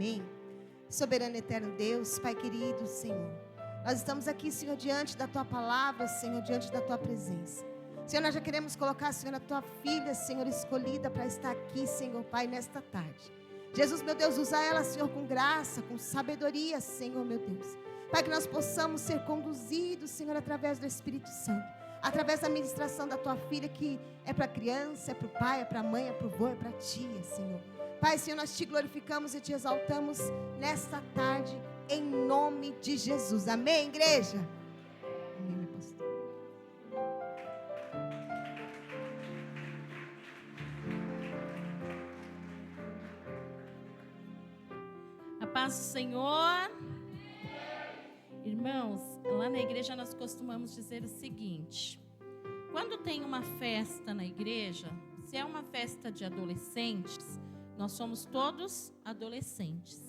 Amém. Soberano eterno Deus, Pai querido, Senhor, nós estamos aqui, Senhor, diante da Tua palavra, Senhor, diante da Tua presença. Senhor, nós já queremos colocar, Senhor, a Tua filha, Senhor, escolhida para estar aqui, Senhor, Pai, nesta tarde. Jesus, meu Deus, usa ela, Senhor, com graça, com sabedoria, Senhor, meu Deus. Pai, que nós possamos ser conduzidos, Senhor, através do Espírito Santo, através da ministração da Tua filha, que é para a criança, é para o pai, é para a mãe, é para o vô, é para a tia, Senhor. Pai, Senhor, nós Te glorificamos e Te exaltamos nesta tarde, em nome de Jesus. Amém, igreja? Amém, meu pastor. A paz do Senhor. Irmãos, lá na igreja nós costumamos dizer o seguinte: quando tem uma festa na igreja, se é uma festa de adolescentes, nós somos todos adolescentes.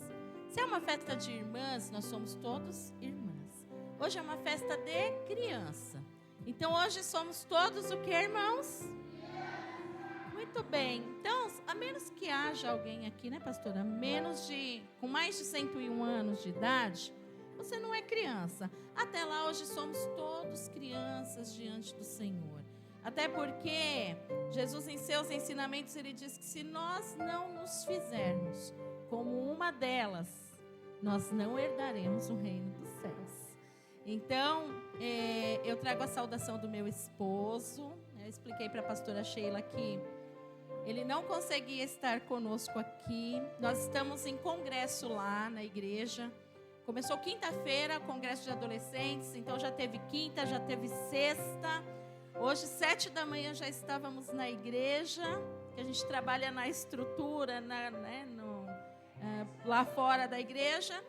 Se é uma festa de irmãs, nós somos todos irmãs. Hoje é uma festa de criança. Então hoje somos todos o que, irmãos? Muito bem. Então, a menos que haja alguém aqui, né, pastora? Com mais de 101 anos de idade, você não é criança. Até lá, hoje somos todos crianças diante do Senhor. Até porque Jesus, em seus ensinamentos, ele diz que se nós não nos fizermos como uma delas, nós não herdaremos o reino dos céus. Então, eu trago a saudação do meu esposo. Eu expliquei para a pastora Sheila que ele não conseguia estar conosco aqui. Nós estamos em congresso lá na igreja. Começou quinta-feira, congresso de adolescentes. Então já teve quinta, já teve sexta. Hoje, 7 da manhã, já estávamos na igreja, que a gente trabalha na estrutura, lá fora da igreja.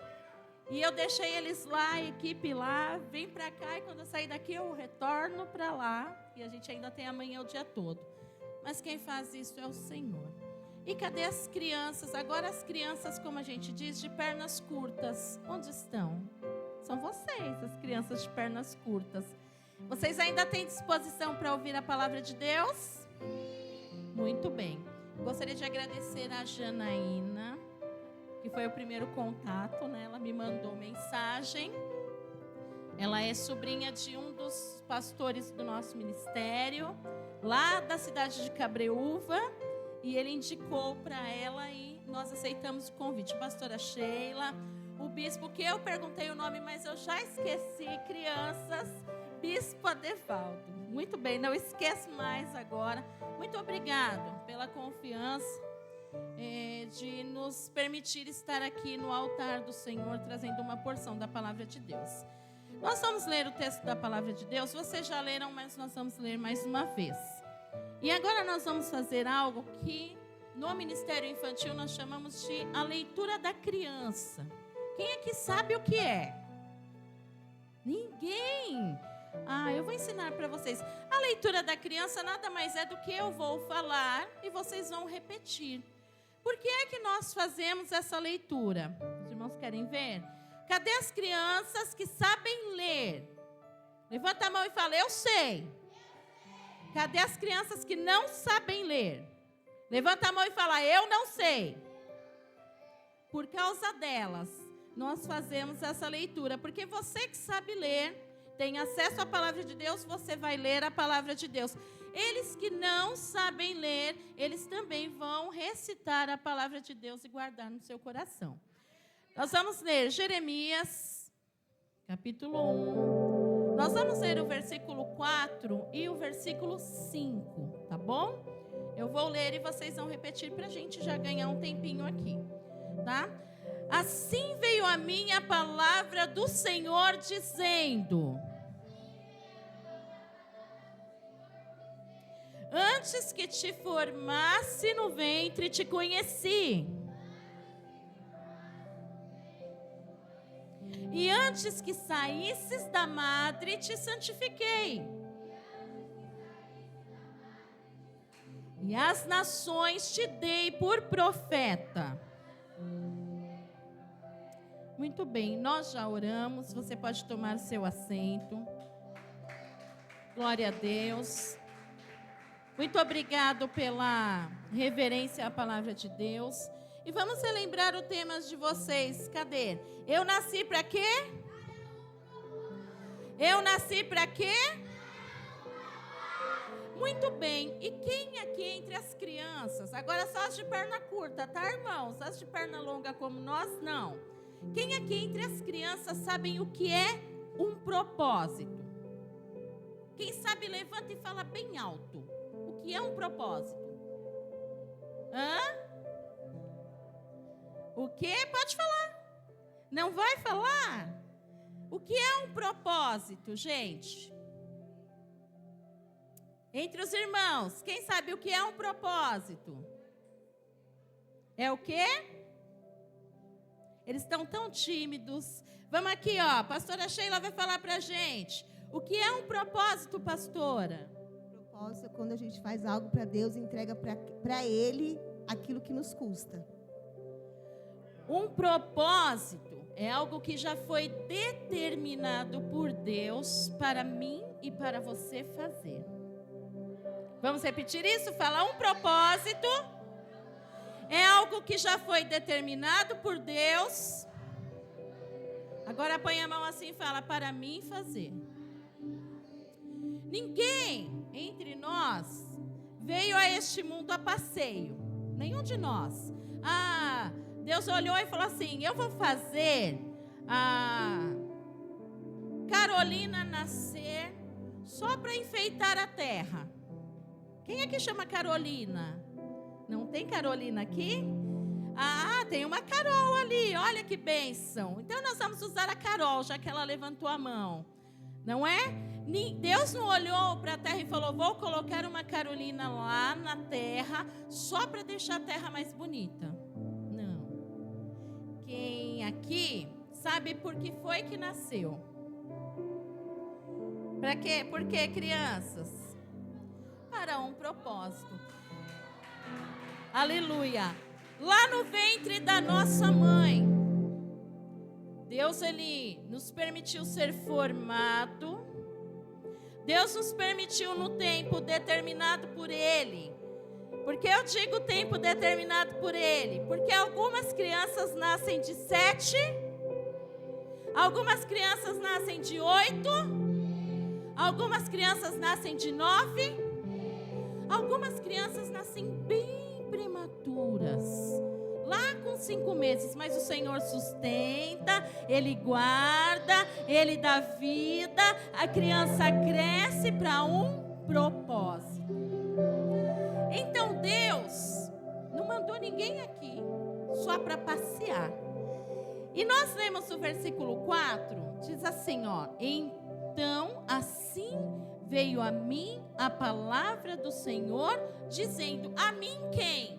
E eu deixei eles lá, a equipe lá, vem para cá, e quando eu sair daqui eu retorno para lá. E a gente ainda tem amanhã o dia todo. Mas quem faz isso é o Senhor. E cadê as crianças? Agora as crianças, como a gente diz, de pernas curtas, onde estão? São vocês, as crianças de pernas curtas. Vocês ainda têm disposição para ouvir a palavra de Deus? Muito bem. Gostaria de agradecer a Janaína, que foi o primeiro contato, né? Ela me mandou mensagem. Ela é sobrinha de um dos pastores do nosso ministério, lá da cidade de Cabreúva, e ele indicou para ela e nós aceitamos o convite. Pastora Sheila, o bispo, que eu perguntei o nome, mas eu já esqueci, crianças, Bispo Adevaldo. Muito bem, não esqueço mais agora. Muito obrigado pela confiança de nos permitir estar aqui no altar do Senhor, trazendo uma porção da palavra de Deus. Nós vamos ler o texto da palavra de Deus. Vocês já leram, mas nós vamos ler mais uma vez. E agora nós vamos fazer algo que no Ministério Infantil nós chamamos de a leitura da criança. Quem é que sabe o que é? Ninguém. Eu vou ensinar para vocês. A leitura da criança nada mais é do que eu vou falar e vocês vão repetir. Por que é que nós fazemos essa leitura? Os irmãos querem ver? Cadê as crianças que sabem ler? Levanta a mão e fala, eu sei. Cadê as crianças que não sabem ler? Levanta a mão e fala, eu não sei. Por causa delas, nós fazemos essa leitura. Porque você que sabe ler, tem acesso à palavra de Deus, você vai ler a palavra de Deus. Eles que não sabem ler, eles também vão recitar a palavra de Deus e guardar no seu coração. Nós vamos ler Jeremias, capítulo 1. Nós vamos ler o versículo 4 e o versículo 5, tá bom? Eu vou ler e vocês vão repetir para a gente já ganhar um tempinho aqui, tá? Assim veio a mim a palavra do Senhor dizendo: antes que te formasse no ventre, te conheci. E antes que saísses da madre, te santifiquei. E as nações te dei por profeta. Muito bem, nós já oramos. Você pode tomar seu assento. Glória a Deus. Muito obrigado pela reverência à palavra de Deus. E vamos relembrar o tema de vocês. Cadê? Eu nasci para quê? Eu nasci para quê? Muito bem. E quem aqui entre as crianças, agora só as de perna curta, tá, irmãos? As de perna longa como nós, não. Quem aqui entre as crianças sabem o que é um propósito? Quem sabe, levanta e fala bem alto. O que é um propósito? Hã? O que? Pode falar. Não vai falar? O que é um propósito, gente? Entre os irmãos, quem sabe o que é um propósito? É o quê? Eles estão tão tímidos. Vamos aqui, ó. Pastora Sheila vai falar pra gente. O que é um propósito, pastora? Propósito é quando a gente faz algo para Deus e entrega para Ele aquilo que nos custa. Um propósito é algo que já foi determinado por Deus para mim e para você fazer. Vamos repetir isso? Fala, um propósito é algo que já foi determinado por Deus. Agora põe a mão assim e fala, para mim fazer. Ninguém entre nós veio a este mundo a passeio. Nenhum de nós. Deus olhou e falou assim, eu vou fazer a Carolina nascer só para enfeitar a terra. Quem é que chama Carolina? Não tem Carolina aqui? Tem uma Carol ali, olha que bênção. Então nós vamos usar a Carol, já que ela levantou a mão. Não é? Deus não olhou para a terra e falou, vou colocar uma Carolina lá na terra, só para deixar a terra mais bonita. Não. Quem aqui sabe por que foi que nasceu? Para quê? Por quê, crianças? Para um propósito. Aleluia. Lá no ventre da nossa mãe, Deus, Ele nos permitiu ser formado. Deus nos permitiu no tempo determinado por Ele. Por que eu digo tempo determinado por Ele? Porque algumas crianças nascem de 7, algumas crianças nascem de 8, algumas crianças nascem de 9, algumas crianças nascem bem prematuras, lá com 5 meses, mas o Senhor sustenta, Ele guarda, Ele dá vida, a criança cresce para um propósito. Então Deus não mandou ninguém aqui só para passear. E nós lemos o versículo 4, diz assim, ó, então assim veio a mim a palavra do Senhor, dizendo, a mim quem?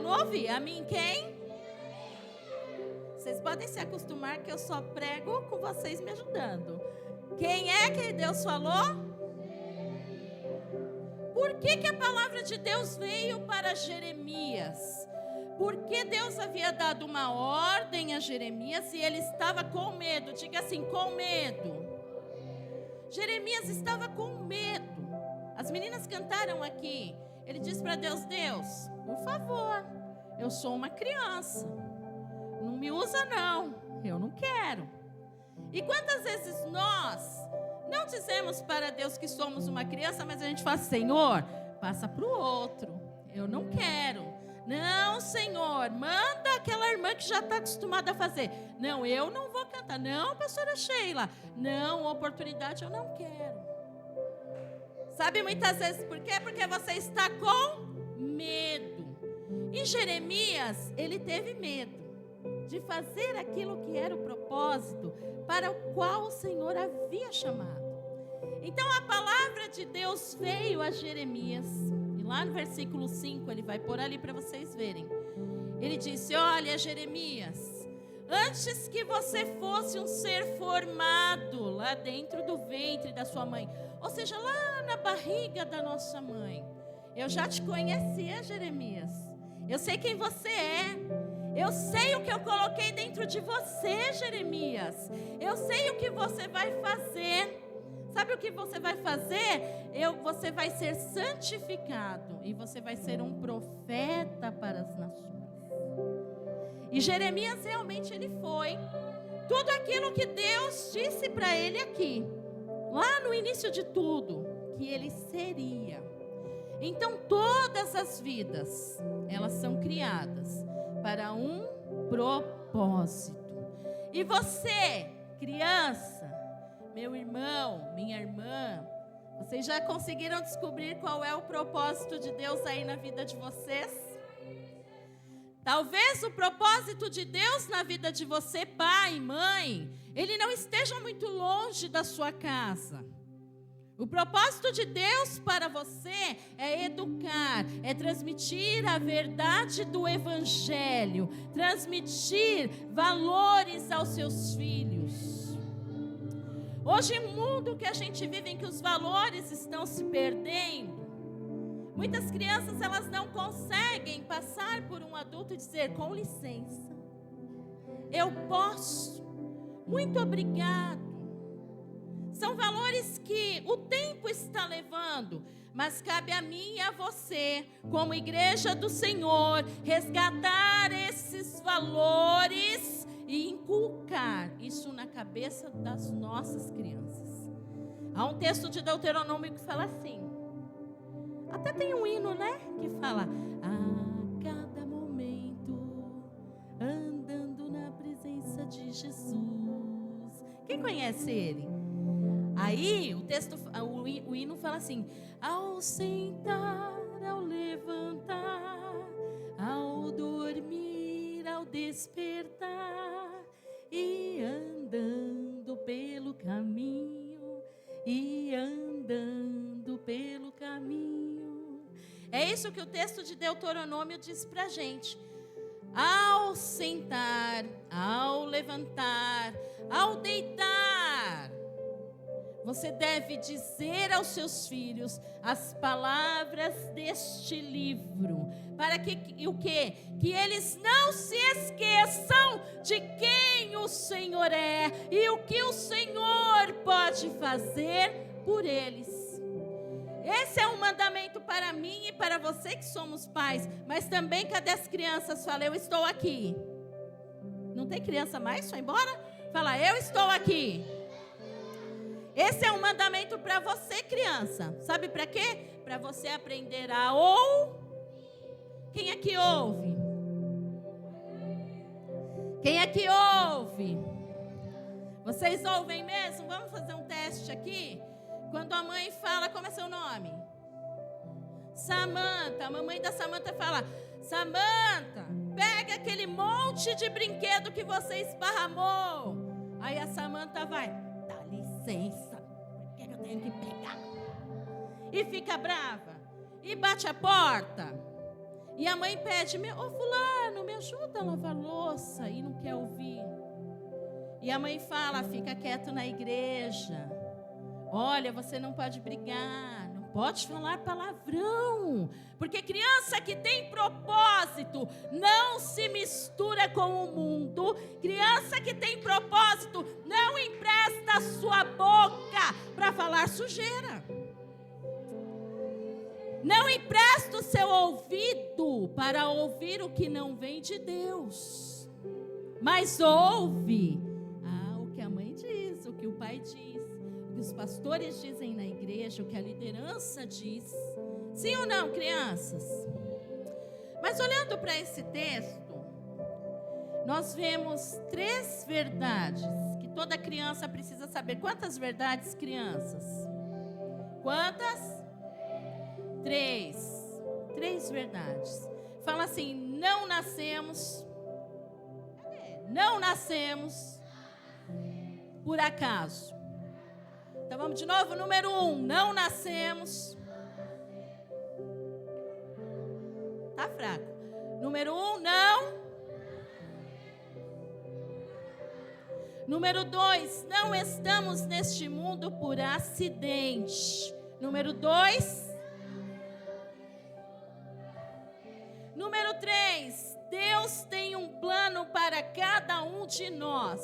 Não ouvi. A mim quem? Vocês podem se acostumar que eu só prego com vocês me ajudando. Quem é que Deus falou? Por que a palavra de Deus veio para Jeremias? Porque Deus havia dado uma ordem a Jeremias e ele estava com medo. Diga assim, com medo. Jeremias estava com medo. As meninas cantaram aqui. Ele disse para Deus, Deus, por favor, eu sou uma criança. Não me usa não, eu não quero. E quantas vezes nós não dizemos para Deus que somos uma criança, mas a gente fala, Senhor, passa para o outro. Eu não quero. Não, Senhor, manda aquela irmã que já está acostumada a fazer. Não, eu não vou cantar. Não, pastora Sheila. Não, oportunidade eu não quero. Sabe muitas vezes por quê? Porque você está com medo. E Jeremias, ele teve medo de fazer aquilo que era o propósito para o qual o Senhor havia chamado. Então a palavra de Deus veio a Jeremias. E lá no versículo 5, ele vai pôr ali para vocês verem. Ele disse, olha Jeremias, antes que você fosse um ser formado lá dentro do ventre da sua mãe, ou seja, lá na barriga da nossa mãe, eu já te conhecia, Jeremias. Eu sei quem você é. Eu sei o que eu coloquei dentro de você, Jeremias. Eu sei o que você vai fazer. Sabe o que você vai fazer? Você vai ser santificado e você vai ser um profeta para as nações. E Jeremias realmente ele foi tudo aquilo que Deus disse para ele aqui, lá no início de tudo, que ele seria. Então todas as vidas, elas são criadas para um propósito. E você, criança, meu irmão, minha irmã, vocês já conseguiram descobrir qual é o propósito de Deus aí na vida de vocês? Talvez o propósito de Deus na vida de você, pai, mãe, ele não esteja muito longe da sua casa. O propósito de Deus para você é educar, é transmitir a verdade do Evangelho, transmitir valores aos seus filhos. Hoje, no mundo que a gente vive, em que os valores estão se perdendo, muitas crianças elas não conseguem passar por um adulto e dizer: com licença, eu posso, muito obrigado. São valores que o tempo está levando, mas cabe a mim e a você, como igreja do Senhor, resgatar esses valores e inculcar isso na cabeça das nossas crianças. Há um texto de Deuteronômio que fala assim, até tem um hino, né, que fala: a cada momento, andando na presença de Jesus. Quem conhece ele? Aí o hino fala assim: ao sentar, ao levantar, ao dormir, ao despertar, e andando pelo caminho, e andando pelo caminho. É isso que o texto de Deuteronômio diz pra gente. Ao sentar, ao levantar, ao deitar, você deve dizer aos seus filhos as palavras deste livro, para que o quê? Que eles não se esqueçam de quem o Senhor é e o que o Senhor pode fazer por eles. Esse é um mandamento para mim e para você que somos pais, mas também cadê as crianças? Fala: eu estou aqui. Não tem criança mais? Foi embora? Fala: eu estou aqui. Esse é um mandamento para você, criança. Sabe para quê? Para você aprender a ouvir. Quem é que ouve? Quem é que ouve? Vocês ouvem mesmo? Vamos fazer um teste aqui? Quando a mãe fala, como é seu nome? Samanta. A mamãe da Samanta fala: Samanta, pega aquele monte de brinquedo que você esparramou. Aí a Samanta vai: dá licença, porque eu tenho que pegar. E fica brava. E bate a porta. E a mãe pede: ô fulano, me ajuda a lavar louça. E não quer ouvir. E a mãe fala: fica quieto na igreja. Olha, você não pode brigar, não pode falar palavrão, porque criança que tem propósito não se mistura com o mundo. Criança que tem propósito não empresta a sua boca para falar sujeira. Não empresta o seu ouvido para ouvir o que não vem de Deus, mas ouve o que a mãe diz, o que o pai diz, o que os pastores dizem na igreja, o que a liderança diz. Sim ou não, crianças? Mas olhando para esse texto, nós vemos 3 verdades que toda criança precisa saber. Quantas verdades, crianças? Quantas? 3 verdades. Fala assim: não nascemos por acaso. Então vamos de novo. Número 1, não nascemos. Tá fraco. Número 1, não. Número 2, não estamos neste mundo por acidente. Número 2. Número 3, Deus tem um plano para cada um de nós.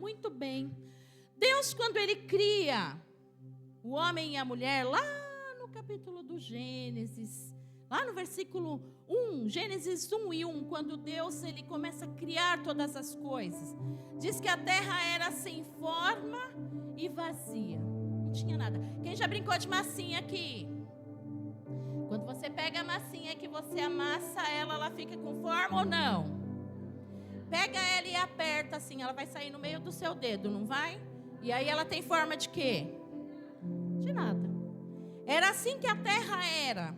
muito bem. Deus, quando Ele cria o homem e a mulher, lá no capítulo do Gênesis, lá no versículo 1, Gênesis 1:1, quando Deus Ele começa a criar todas as coisas, diz que a terra era sem forma e vazia, não tinha nada. Quem já brincou de massinha aqui? Quando você pega a massinha que você amassa ela, ela fica com forma ou não? Pega ela e aperta assim, ela vai sair no meio do seu dedo, não vai? E aí ela tem forma de quê? De nada. Era assim que a terra era.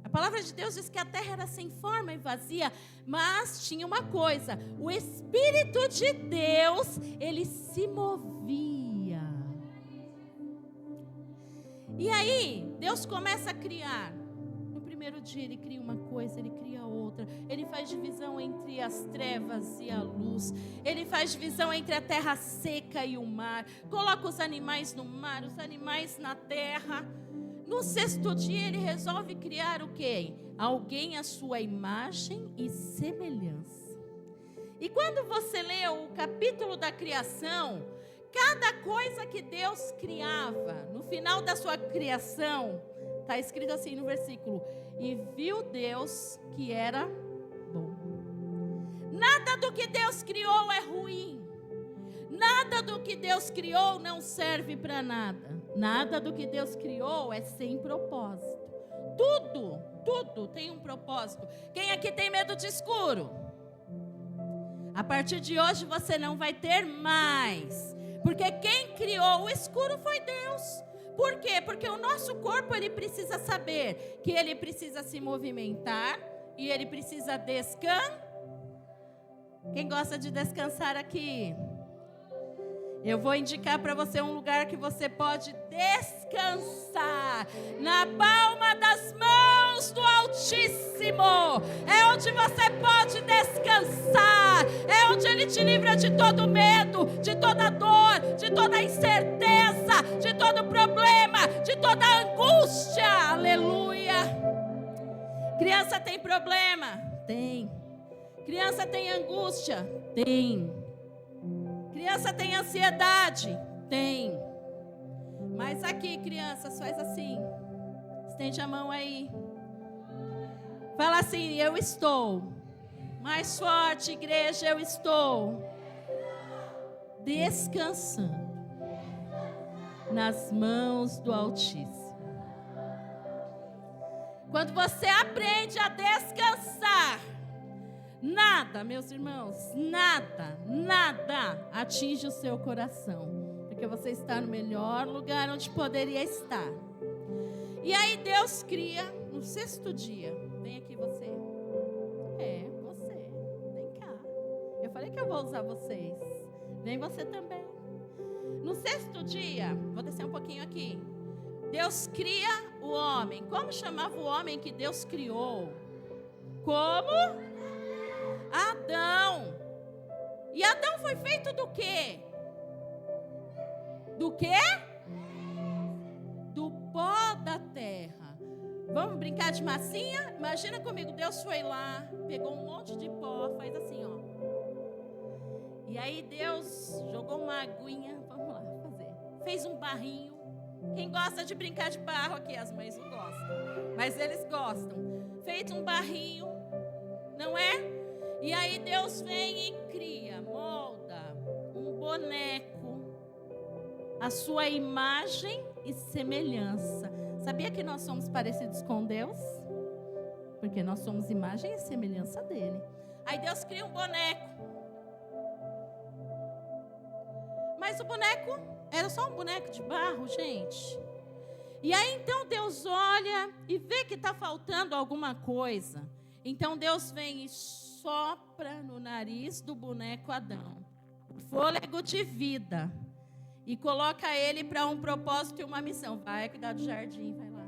A palavra de Deus diz que a terra era sem forma e vazia, mas tinha uma coisa: o Espírito de Deus, ele se movia. E aí, Deus começa a criar. No primeiro dia ele cria uma coisa, ele cria outra. Ele faz divisão entre as trevas e a luz. Ele faz divisão entre a terra seca e o mar. Coloca os animais no mar, os animais na terra. No sexto dia ele resolve criar o quê? Alguém à sua imagem e semelhança. E quando você lê o capítulo da criação, cada coisa que Deus criava, no final da sua criação, está escrito assim no versículo: e viu Deus que era bom. Nada do que Deus criou é ruim. Nada do que Deus criou não serve para nada. Nada do que Deus criou é sem propósito. Tudo tem um propósito. Quem aqui tem medo de escuro? A partir de hoje você não vai ter mais. Porque quem criou o escuro foi Deus. Por quê? Porque o nosso corpo, ele precisa saber que ele precisa se movimentar e ele precisa descansar. Quem gosta de descansar aqui? Eu vou indicar para você um lugar que você pode descansar. Na palma das mãos do Altíssimo. É onde você pode descansar. É onde Ele te livra de todo medo, de toda dor, de toda incerteza, de todo problema, de toda angústia. Aleluia. Criança tem problema? Tem. Criança tem angústia? Tem. Criança tem ansiedade? Tem. Mas aqui, crianças, faz assim. Estende a mão aí. Fala assim: eu estou. Mais forte, igreja, eu estou descansando nas mãos do Altíssimo. Quando você aprende a descansar, nada, meus irmãos, nada atinge o seu coração. Porque você está no melhor lugar onde poderia estar. E aí Deus cria no sexto dia. Vem aqui você. Você. Vem cá. Eu falei que eu vou usar vocês. Vem você também. No sexto dia, vou descer um pouquinho aqui. Deus cria o homem. Como chamava o homem que Deus criou? Como? Adão. E Adão foi feito do quê? Do quê? Do pó da terra. Vamos brincar de massinha? Imagina comigo, Deus foi lá, pegou um monte de pó, faz assim, ó. E aí Deus jogou uma aguinha, vamos lá fazer. Fez um barrinho. Quem gosta de brincar de barro aqui? As mães não gostam, mas eles gostam. Fez um barrinho, não é? E aí Deus vem e cria, molda um boneco, a sua imagem e semelhança. Sabia que nós somos parecidos com Deus? Porque nós somos imagem e semelhança dele. Aí Deus cria um boneco. Mas o boneco era só um boneco de barro, gente. E aí então Deus olha e vê que está faltando alguma coisa. Então Deus vem e sopra no nariz do boneco Adão fôlego de vida e coloca ele para um propósito e uma missão. Vai cuidar do jardim, vai lá.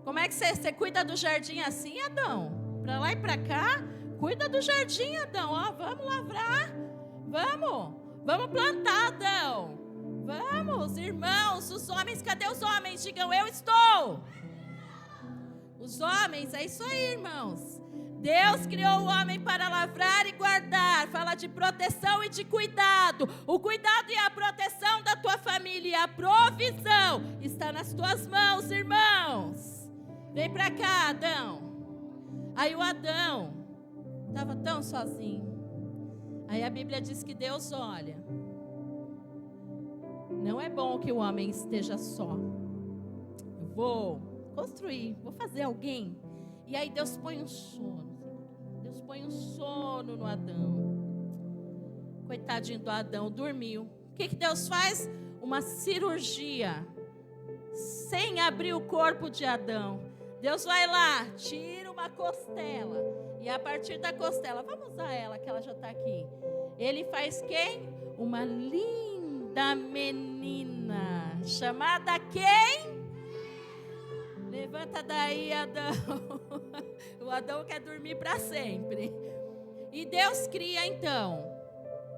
Como é que você cuida do jardim assim, Adão? Para lá e para cá? Cuida do jardim, Adão. Ó, vamos lavrar. Vamos plantar, Adão. Vamos, irmãos, os homens, cadê os homens? Digam, eu estou. Os homens, é isso aí, irmãos. Deus criou o homem para lavrar e guardar. Fala de proteção e de cuidado. O cuidado e a proteção da tua família e a provisão está nas tuas mãos, irmãos. Vem para cá, Adão. Aí o Adão estava tão sozinho. Aí a Bíblia diz que Deus olha. Não é bom que o homem esteja só. Eu vou construir, vou fazer alguém. E aí Deus põe um sono. Deus põe um sono no Adão. Coitadinho do Adão, dormiu. O que Deus faz? Uma cirurgia. Sem abrir o corpo de Adão. Deus vai lá, tira uma costela. E a partir da costela, vamos usar ela que ela já está aqui. Ele faz quem? Uma linda menina. Chamada quem? Levanta daí, Adão. O Adão quer dormir para sempre. E Deus cria então.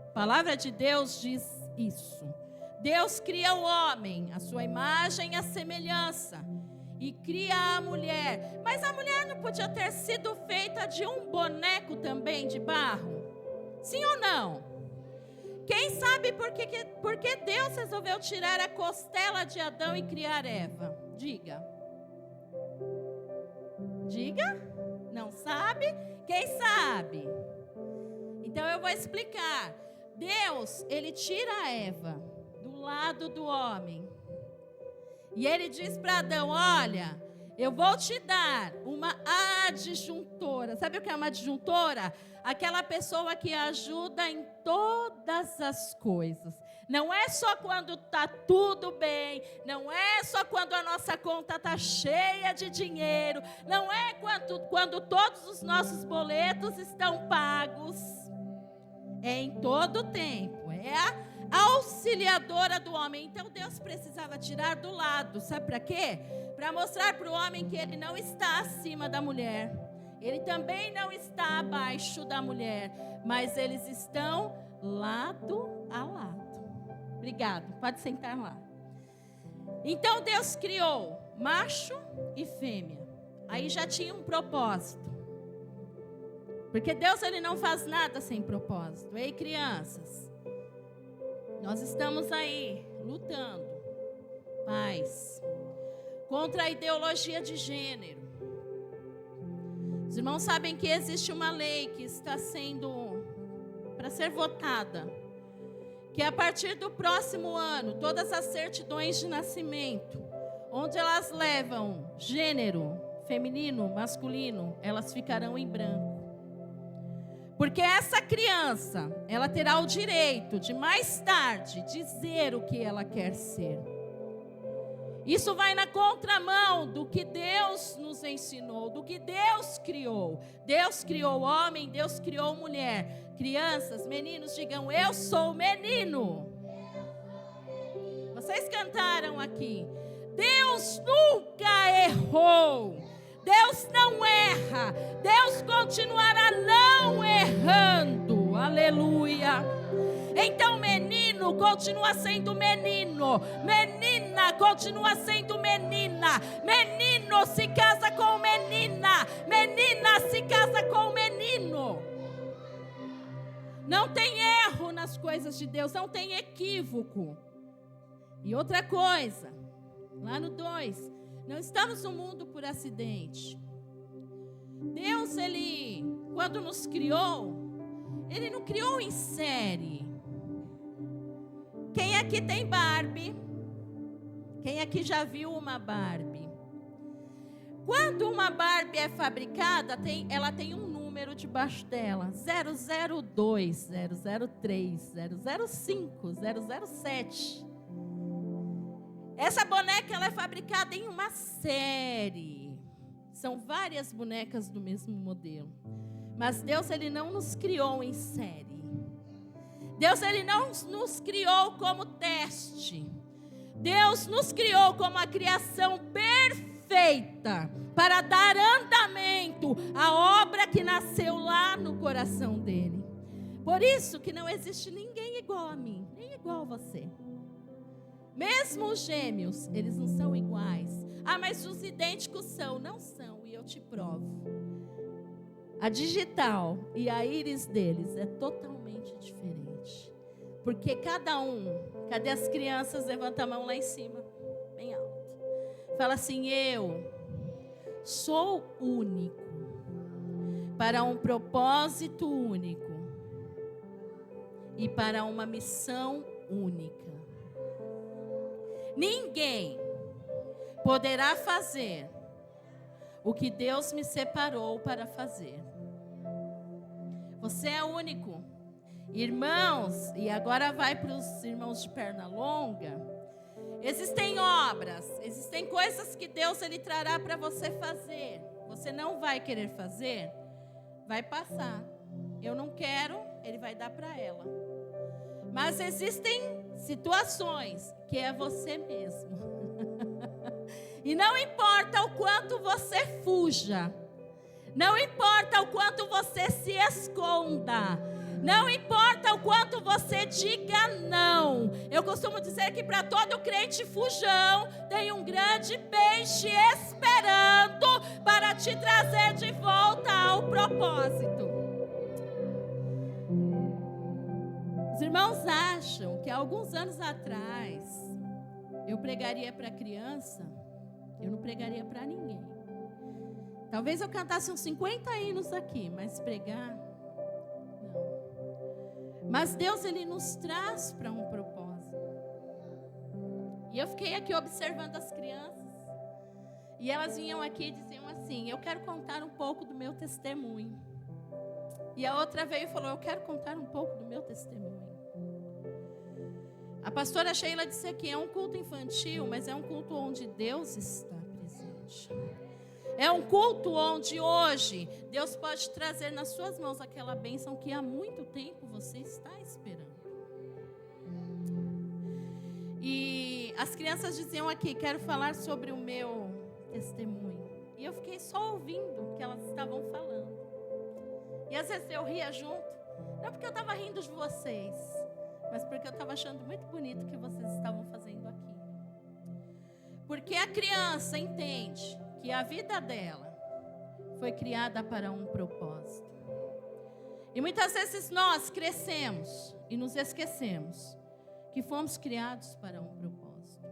A palavra de Deus diz isso. Deus cria o homem, a sua imagem e a semelhança. E cria a mulher. Mas a mulher não podia ter sido feita de um boneco também de barro? Sim ou não? Quem sabe por que Deus resolveu tirar a costela de Adão e criar Eva? Diga. Diga? Não sabe? Quem sabe? Então eu vou explicar. Deus, ele tira a Eva do lado do homem. E ele diz para Adão, olha, eu vou te dar uma adjuntora. Sabe o que é uma adjuntora? Aquela pessoa que ajuda em todas as coisas. Não é só quando está tudo bem, não é só quando a nossa conta está cheia de dinheiro, não é quando todos os nossos boletos estão pagos. É em todo tempo, é a auxiliadora do homem. Então Deus precisava tirar do lado, sabe para quê? Para mostrar para o homem que ele não está acima da mulher, ele também não está abaixo da mulher, mas eles estão lado a lado. Obrigado, pode sentar lá. Então Deus criou macho e fêmea. Aí já tinha um propósito. Porque Deus, ele não faz nada sem propósito. Ei, crianças, nós estamos aí lutando, pais, contra a ideologia de gênero. Os irmãos sabem que existe uma lei que está sendo para ser votada, que a partir do próximo ano, todas as certidões de nascimento, onde elas levam gênero feminino, masculino, elas ficarão em branco. Porque essa criança, ela terá o direito de mais tarde dizer o que ela quer ser. Isso vai na contramão do que Deus nos ensinou, do que Deus criou. Deus criou homem, Deus criou mulher. Crianças, meninos, digam, eu sou menino. Vocês cantaram aqui. Deus nunca errou. Deus não erra. Deus continuará não errando. Aleluia. Então menino continua sendo menino. Menina continua sendo menina. Menino se casa com menina. Menina se casa com menino. Não tem erro nas coisas de Deus. Não tem equívoco. E outra coisa. Lá no 2. Não estamos no mundo por acidente. Deus, ele, quando nos criou, ele não criou em série. Quem aqui tem Barbie? Quem aqui já viu uma Barbie? Quando uma Barbie é fabricada, ela tem um número debaixo dela. 002, 003, 005, 007. Essa boneca, ela é fabricada em uma série. São várias bonecas do mesmo modelo. Mas Deus, ele não nos criou em série. Deus, ele não nos criou como teste. Deus nos criou como a criação perfeita para dar andamento à obra que nasceu lá no coração dele. Por isso que não existe ninguém igual a mim, nem igual a você. Mesmo os gêmeos, eles não são iguais. Ah, mas os idênticos são. Não são, e eu te provo. A digital e a íris deles é totalmente diferente. Porque cada um, cadê as crianças? Levanta a mão lá em cima, bem alto. Fala assim: eu sou único, para um propósito único e para uma missão única. Ninguém poderá fazer o que Deus me separou para fazer. Você é único. Irmãos, e agora vai para os irmãos de perna longa. Existem obras, existem coisas que Deus Ele trará para você fazer. Você não vai querer fazer, vai passar. Eu não quero, Ele vai dar para ela. Mas existem situações que é você mesmo. E não importa o quanto você fuja, não importa o quanto você se esconda, não importa o quanto você diga não. Eu costumo dizer que para todo crente fujão tem um grande peixe esperando para te trazer de volta ao propósito. Os irmãos acham que há alguns anos atrás eu pregaria para criança, eu não pregaria para ninguém. Talvez eu cantasse uns 50 hinos aqui, mas pregar, não. Mas Deus, Ele nos traz para um propósito. E eu fiquei aqui observando as crianças, e elas vinham aqui e diziam assim: eu quero contar um pouco do meu testemunho. E a outra veio e falou: eu quero contar um pouco do meu testemunho. A pastora Sheila disse aqui: é um culto infantil, mas é um culto onde Deus está presente. É um culto onde hoje Deus pode trazer nas suas mãos aquela bênção que há muito tempo você está esperando. E as crianças diziam aqui: quero falar sobre o meu testemunho. E eu fiquei só ouvindo o que elas estavam falando. E às vezes eu ria junto, não porque eu estava rindo de vocês, mas porque eu estava achando muito bonito o que vocês estavam fazendo aqui. Porque a criança entende que a vida dela foi criada para um propósito. E muitas vezes nós crescemos e nos esquecemos que fomos criados para um propósito.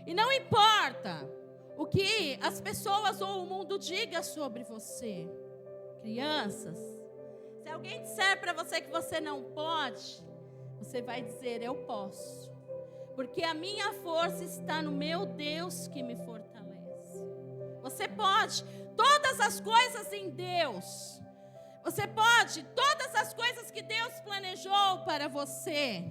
E não importa o que as pessoas ou o mundo diga sobre você. Crianças, se alguém disser para você que você não pode, você vai dizer: eu posso, porque a minha força está no meu Deus que me fortalece. Você pode todas as coisas em Deus. Você pode todas as coisas que Deus planejou para você.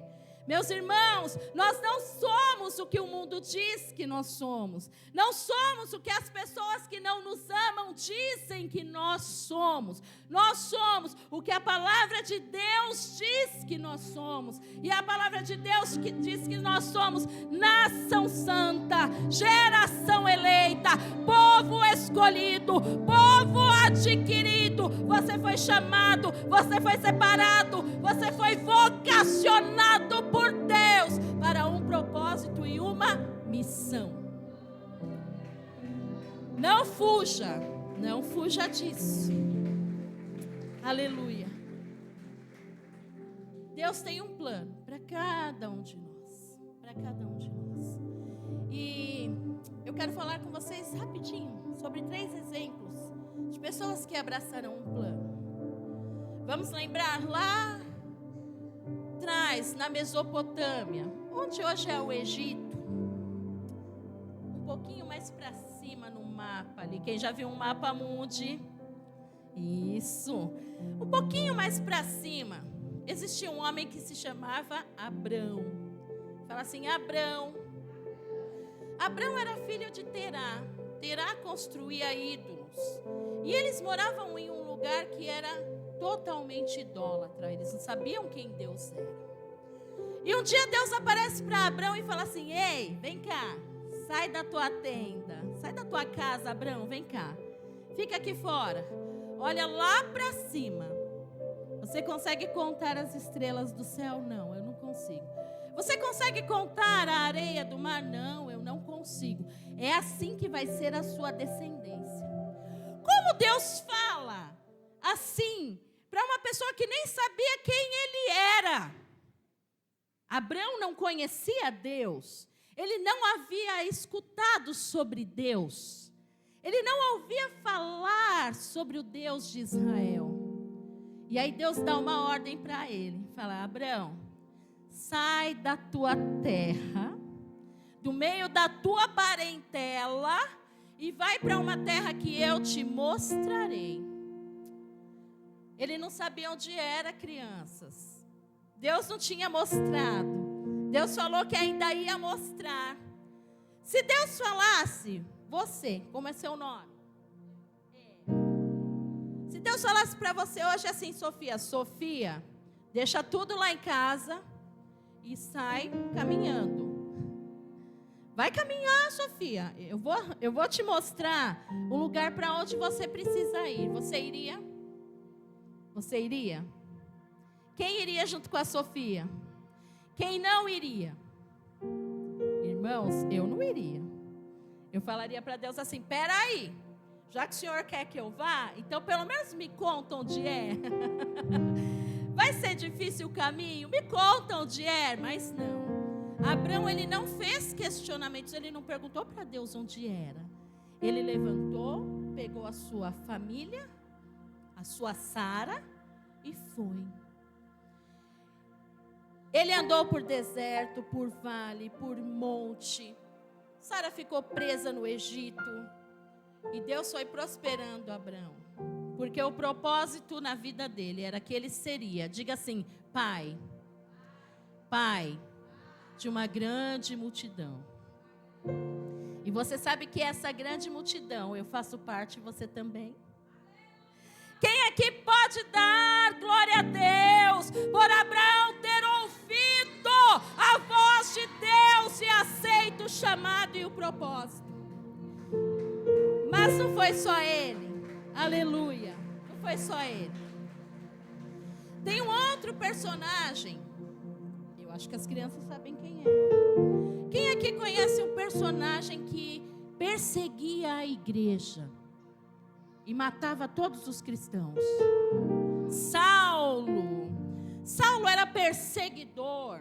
Meus irmãos, nós não somos o que o mundo diz que nós somos. Não somos o que as pessoas que não nos amam dizem que nós somos. Nós somos o que a palavra de Deus diz que nós somos. E a palavra de Deus que diz que nós somos nação santa, geração eleita, povo escolhido, povo adquirido. Você foi chamado, você foi separado, você foi vocacionado por Deus para um propósito e uma missão. Não fuja, não fuja disso. Aleluia. Deus tem um plano para cada um de nós, para cada um de nós. E eu quero falar com vocês rapidinho sobre 3 exemplos de pessoas que abraçaram um plano. Vamos lembrar lá atrás, na Mesopotâmia, onde hoje é o Egito, um pouquinho mais para cima no mapa ali. Quem já viu um mapa mundi? Isso. Um pouquinho mais para cima, existia um homem que se chamava Abrão. Fala assim: Abrão. Abrão era filho de Terá. Terá construía ídolos. E eles moravam em um lugar que era totalmente idólatra. Eles não sabiam quem Deus era. E um dia Deus aparece para Abrão e fala assim: ei, vem cá, sai da tua tenda, sai da tua casa, Abrão, vem cá, fica aqui fora, olha lá para cima. Você consegue contar as estrelas do céu? Não, eu não consigo. Você consegue contar a areia do mar? Não, eu não consigo. É assim que vai ser a sua descendência. Como Deus fala assim para uma pessoa que nem sabia quem ele era. Abraão não conhecia Deus. Ele não havia escutado sobre Deus. Ele não ouvia falar sobre o Deus de Israel. E aí Deus dá uma ordem para ele. Fala: Abraão, sai da tua terra, do meio da tua parentela, e vai para uma terra que eu te mostrarei. Ele não sabia onde era, crianças. Deus não tinha mostrado. Deus falou que ainda ia mostrar. Se Deus falasse, você, como é seu nome? Se Deus falasse para você hoje assim: Sofia, deixa tudo lá em casa e sai caminhando. Vai caminhar, Sofia. Eu vou te mostrar o lugar para onde você precisa ir. Você iria? Você iria? Quem iria junto com a Sofia? Quem não iria? Irmãos, eu não iria. Eu falaria para Deus assim: peraí, já que o Senhor quer que eu vá, então pelo menos me conta onde é. Vai ser difícil o caminho? Me conta onde é, mas não. Abraão, ele não fez questionamentos, ele não perguntou para Deus onde era. Ele levantou, pegou a sua família, a sua Sara, e foi. Ele andou por deserto, por vale, por monte. Sara ficou presa no Egito. E Deus foi prosperando Abraão. Porque o propósito na vida dele era que ele seria, diga assim, pai de uma grande multidão. E você sabe que essa grande multidão, eu faço parte, você também? Quem aqui pode dar glória a Deus por Abraão ter ouvido a voz de Deus e aceito o chamado e o propósito? Mas não foi só ele. Aleluia. Não foi só ele. Tem um outro personagem. Eu acho que as crianças sabem quem é. Quem aqui conhece um personagem que perseguia a igreja e matava todos os cristãos? Saulo era perseguidor.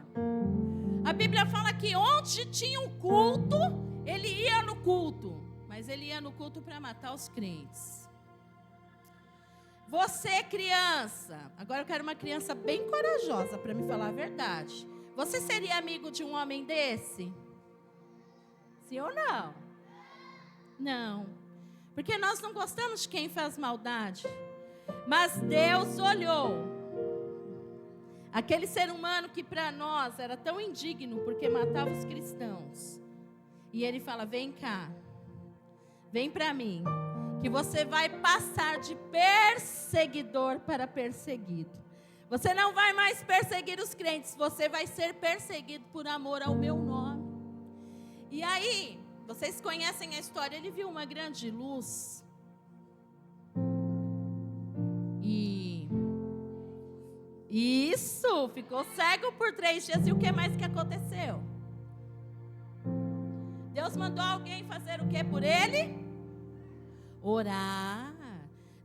A Bíblia fala que onde tinha um culto, ele ia no culto. Mas ele ia no culto para matar os crentes. Você, criança, agora eu quero uma criança bem corajosa para me falar a verdade. Você seria amigo de um homem desse? Sim ou não? Não. Porque nós não gostamos de quem faz maldade. Mas Deus olhou aquele ser humano que para nós era tão indigno porque matava os cristãos. E ele fala: vem cá, vem para mim, que você vai passar de perseguidor para perseguido. Você não vai mais perseguir os crentes, você vai ser perseguido por amor ao meu nome. E aí, vocês conhecem a história, ele viu uma grande luz. E isso, ficou cego por 3 dias. E o que mais que aconteceu? Deus mandou alguém fazer o que por ele? Orar.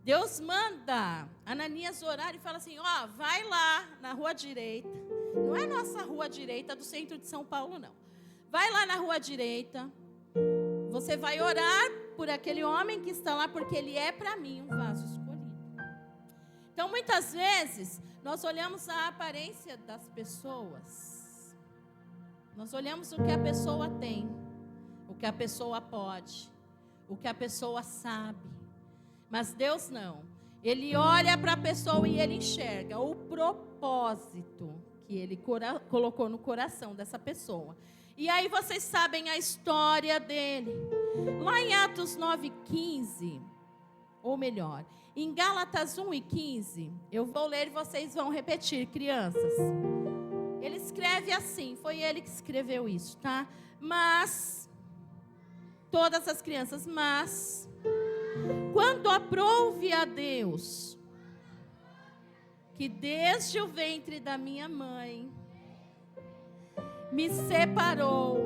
Deus manda Ananias orar e fala assim: ó, vai lá na rua direita. Não é nossa rua direita do centro de São Paulo, não. Vai lá na rua direita. Você vai orar por aquele homem que está lá, porque ele é para mim um vaso escolhido. Então, muitas vezes, nós olhamos a aparência das pessoas. Nós olhamos o que a pessoa tem, o que a pessoa pode, o que a pessoa sabe. Mas Deus não. Ele olha para a pessoa e ele enxerga o propósito que ele colocou no coração dessa pessoa. E aí vocês sabem a história dele. Lá em Atos 9:15, ou melhor, em Gálatas 1:15, eu vou ler e vocês vão repetir, crianças. Ele escreve assim, foi ele que escreveu isso, tá? Mas, todas as crianças, mas, quando aprouve a Deus, que desde o ventre da minha mãe, me separou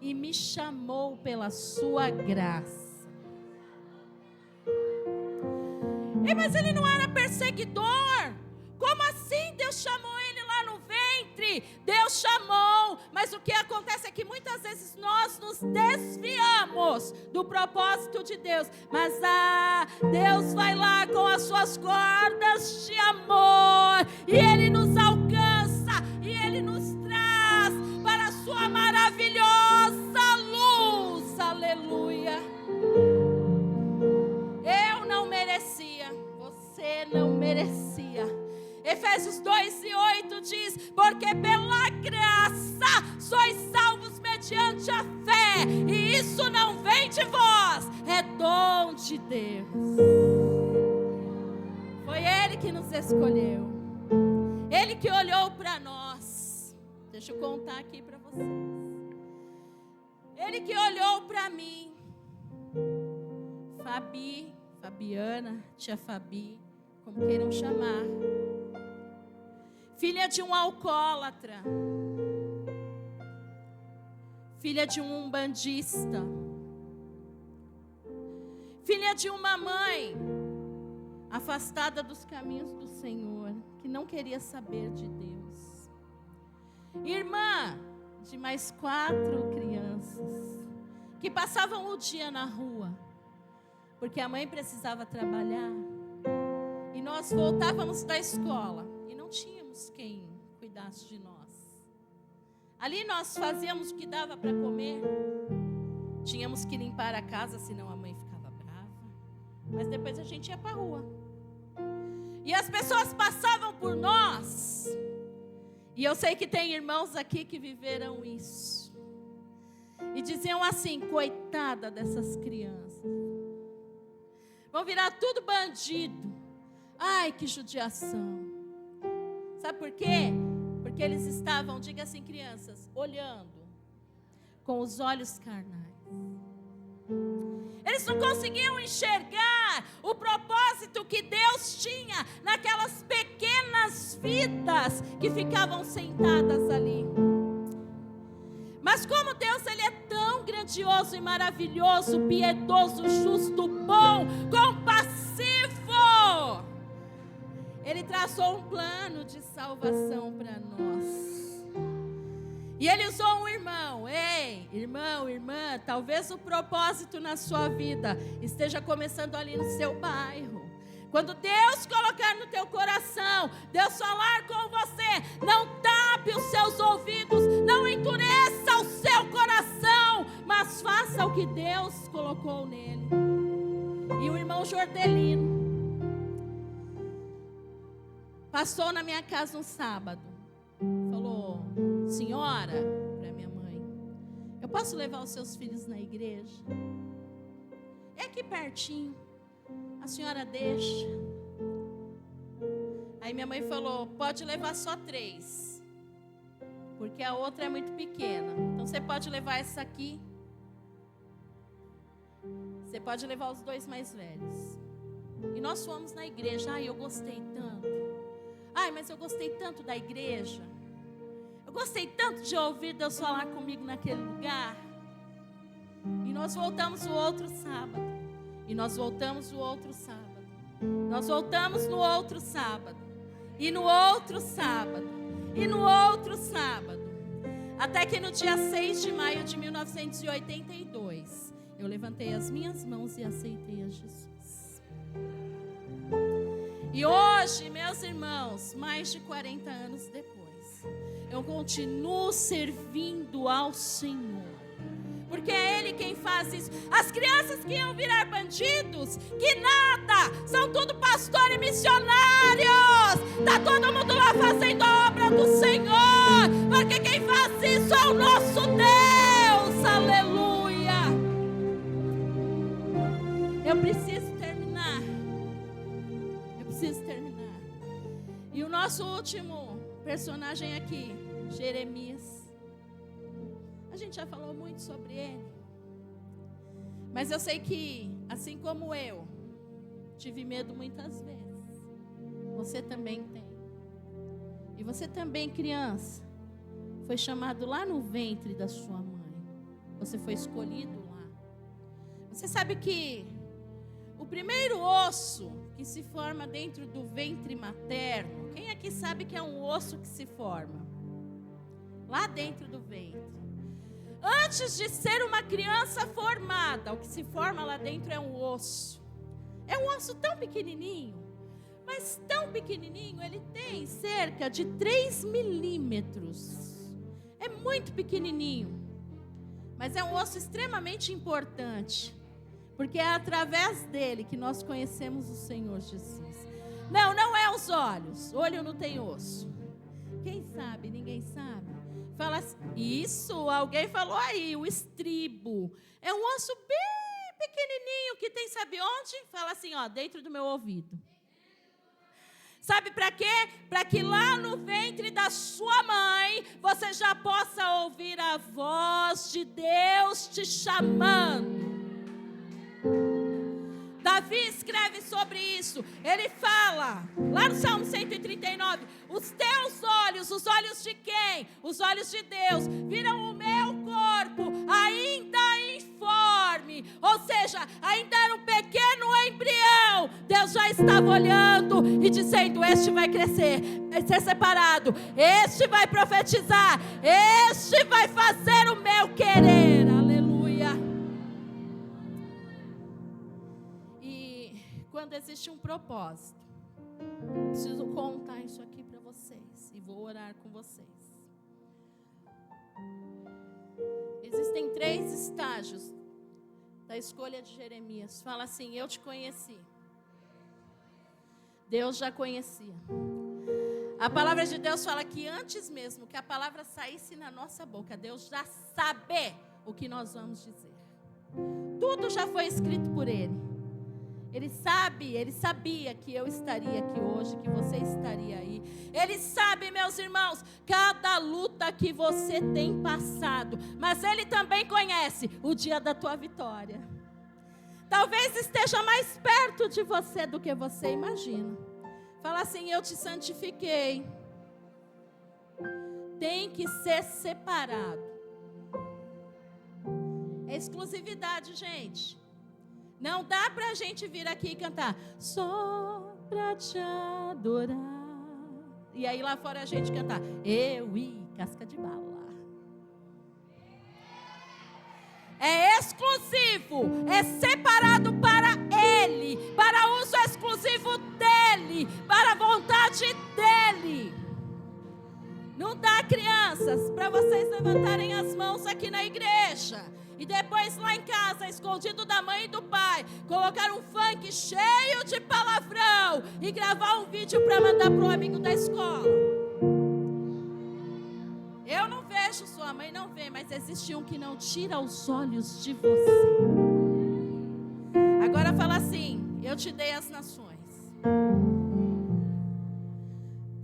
e me chamou pela sua graça. Mas ele não era perseguidor. Como assim Deus chamou ele lá no ventre? Deus chamou, mas o que acontece é que muitas vezes nós nos desviamos do propósito de Deus. Mas Deus vai lá com as suas cordas de amor, e Ele nos alcança, e Ele nos traz para a sua maravilhosa luz. Aleluia. Eu não merecia, você não merecia. Efésios 2:8 diz: porque pela graça sois salvos mediante a fé, e isso não vem de vós, é dom de Deus. Foi Ele que nos escolheu, Ele que olhou para nós. Deixa eu contar aqui para vocês. Ele que olhou para mim, Fabiana, tia Fabi, como queiram chamar, filha de um alcoólatra, filha de um umbandista, filha de uma mãe afastada dos caminhos do Senhor, que não queria saber de Deus, irmã de mais 4 crianças, que passavam o dia na rua, porque a mãe precisava trabalhar, e nós voltávamos da escola, e não tínhamos quem cuidasse de nós. Ali nós fazíamos o que dava para comer, tínhamos que limpar a casa, senão a mãe ficava brava, mas depois a gente ia para a rua, e as pessoas passavam por nós, e eu sei que tem irmãos aqui que viveram isso, e diziam assim: coitada dessas crianças, vão virar tudo bandido, ai que judiação. Sabe por quê? Porque eles estavam, diga assim, crianças, olhando com os olhos carnais. Eles não conseguiam enxergar o propósito que Deus tinha naquelas pequenas vidas que ficavam sentadas ali. Mas como Deus, Ele é tão grandioso e maravilhoso, piedoso, justo, bom, compassivo, Ele traçou um plano de salvação para nós. E Ele usou um irmão. Ei, irmão, irmã, talvez o propósito na sua vida esteja começando ali no seu bairro. Quando Deus colocar no teu coração, Deus falar com você, não tape os seus ouvidos, não endureça o seu coração, mas faça o que Deus colocou nele. E o irmão Jordelino passou na minha casa um sábado, falou: senhora, para minha mãe, eu posso levar os seus filhos na igreja? É aqui pertinho, a senhora deixa? Aí minha mãe falou: pode levar só 3, porque a outra é muito pequena, então você pode levar essa aqui, você pode levar os 2 mais velhos. E nós fomos na igreja. Ai, eu gostei tanto. Ai, mas eu gostei tanto da igreja. Eu gostei tanto de ouvir Deus falar comigo naquele lugar. E nós voltamos o outro sábado. E nós voltamos o outro sábado. Nós voltamos no outro sábado. E no outro sábado. E no outro sábado. Até que no dia 6 de maio de 1982, eu levantei as minhas mãos e aceitei a Jesus. E hoje, meus irmãos, mais de 40 anos depois, eu continuo servindo ao Senhor, porque é Ele quem faz isso. As crianças que iam virar bandidos, que nada, são tudo pastor e missionários. Está todo mundo lá fazendo a obra do Senhor, porque quem faz isso é o nosso Deus. Aleluia. Eu preciso terminar. E o nosso último personagem aqui, Jeremias. A gente já falou muito sobre ele. Mas eu sei que, assim como eu tive medo muitas vezes, você também tem. E você também, criança, foi chamado lá no ventre da sua mãe. Você foi escolhido lá. Você sabe que o primeiro osso que se forma dentro do ventre materno. Quem aqui sabe que é um osso que se forma? Lá dentro do ventre. Antes de ser uma criança formada, o que se forma lá dentro é um osso. É um osso tão pequenininho, mas tão pequenininho, ele tem cerca de 3 milímetros. É muito pequenininho, mas é um osso extremamente importante, porque é através dele que nós conhecemos o Senhor Jesus. Não é os olhos. Olho não tem osso. Quem sabe? Ninguém sabe. Fala assim, isso, alguém falou aí, o estribo. É um osso bem pequenininho que tem, sabe onde? Fala assim, ó, dentro do meu ouvido. Sabe para quê? Para que lá no ventre da sua mãe, você já possa ouvir a voz de Deus te chamando. Davi escreve sobre isso. Ele fala, lá no Salmo 139, os teus olhos, os olhos de quem? Os olhos de Deus, viram o meu corpo ainda informe. Ou seja, ainda era um pequeno embrião. Deus já estava olhando e dizendo, este vai crescer, vai ser separado, este vai profetizar, este vai fazer o meu querer. Aleluia. Quando existe um propósito, eu preciso contar isso aqui para vocês e vou orar com vocês. Existem 3 estágios da escolha de Jeremias. Fala assim, eu te conheci. Deus já conhecia. A palavra de Deus fala que antes mesmo que a palavra saísse na nossa boca, Deus já sabe o que nós vamos dizer. Tudo já foi escrito por Ele. Ele sabia que eu estaria aqui hoje, que você estaria aí. Ele sabe, meus irmãos, cada luta que você tem passado. Mas Ele também conhece o dia da tua vitória. Talvez esteja mais perto de você do que você imagina. Fala assim, eu te santifiquei. Tem que ser separado. É exclusividade, gente. Não dá pra gente vir aqui e cantar só pra te adorar. E aí lá fora a gente cantar eu e casca de bala. É exclusivo, é separado para Ele, para uso exclusivo dEle, para a vontade dEle. Não dá, crianças, para vocês levantarem as mãos aqui na igreja e depois lá em casa, escondido da mãe e do pai, colocar um funk cheio de palavrão e gravar um vídeo para mandar para o amigo da escola. Eu não vejo, sua mãe não vê, mas existe um que não tira os olhos de você. Agora fala assim, eu te dei as nações.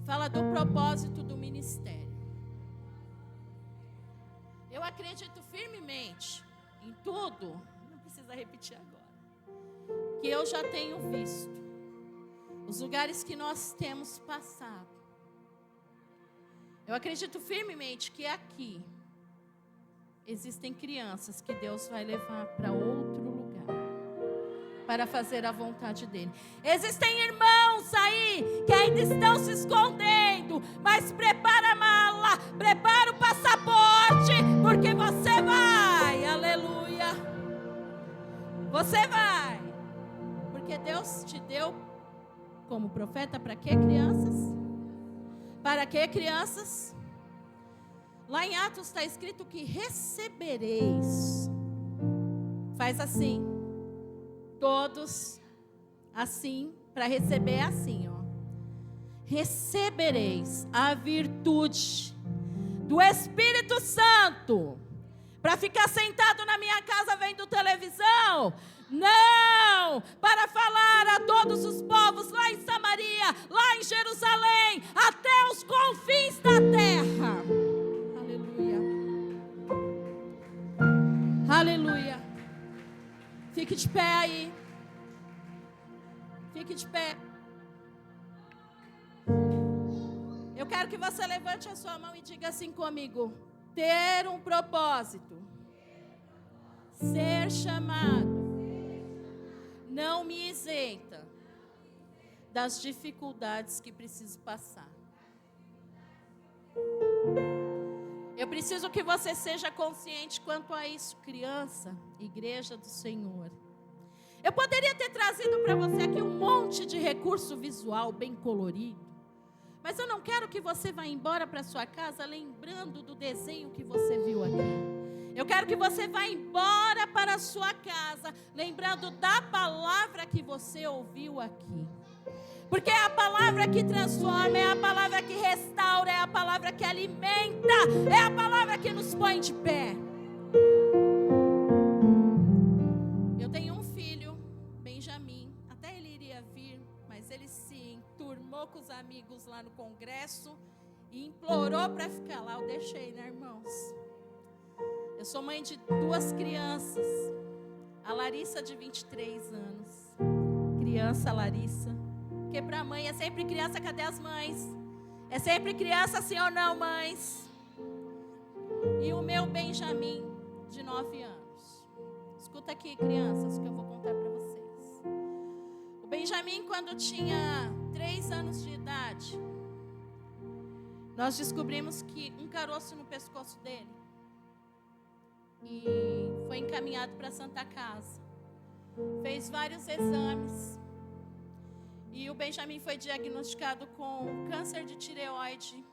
Fala do propósito do ministério. Eu acredito firmemente em tudo, não precisa repetir agora, que eu já tenho visto os lugares que nós temos passado. Eu acredito firmemente que aqui existem crianças que Deus vai levar para outro lugar, para fazer a vontade dEle. Existem irmãos aí que ainda estão se escondendo, mas prepara a mala, prepara o passaporte, porque você vai, aleluia. Você vai, porque Deus te deu como profeta para quê, crianças? Para quê, crianças? Lá em Atos está escrito que recebereis. Faz assim. Todos assim, para receber é assim, ó. Recebereis a virtude do Espírito Santo. Para ficar sentado na minha casa vendo televisão? Não! Para falar a todos os povos lá em Samaria, lá em Jerusalém, até os confins da terra. Aleluia. Aleluia. Fique de pé aí. Fique de pé. Eu quero que você levante a sua mão e diga assim comigo: ter um propósito, ser chamado, não me isenta das dificuldades que preciso passar. Eu preciso que você seja consciente quanto a isso, criança, igreja do Senhor. Eu poderia ter trazido para você aqui um monte de recurso visual bem colorido, mas eu não quero que você vá embora para sua casa lembrando do desenho que você viu aqui. Eu quero que você vá embora para a sua casa lembrando da palavra que você ouviu aqui. Porque é a palavra que transforma, é a palavra que restaura, é a palavra que alimenta, é a palavra que nos põe de pé. Eu tenho um filho, Benjamin, até ele iria vir, mas ele se enturmou com os amigos lá no congresso e implorou para ficar lá. Eu deixei, né, irmãos? Eu sou mãe de 2 crianças, a Larissa de 23 anos, criança Larissa. Porque para a mãe é sempre criança, cadê as mães? É sempre criança, sim ou não, mães? E o meu Benjamin, de 9 anos. Escuta aqui, crianças, que eu vou contar para vocês. O Benjamin, quando tinha 3 anos de idade, nós descobrimos que um caroço no pescoço dele. E foi encaminhado para a Santa Casa. Fez vários exames. E o Benjamin foi diagnosticado com câncer de tireoide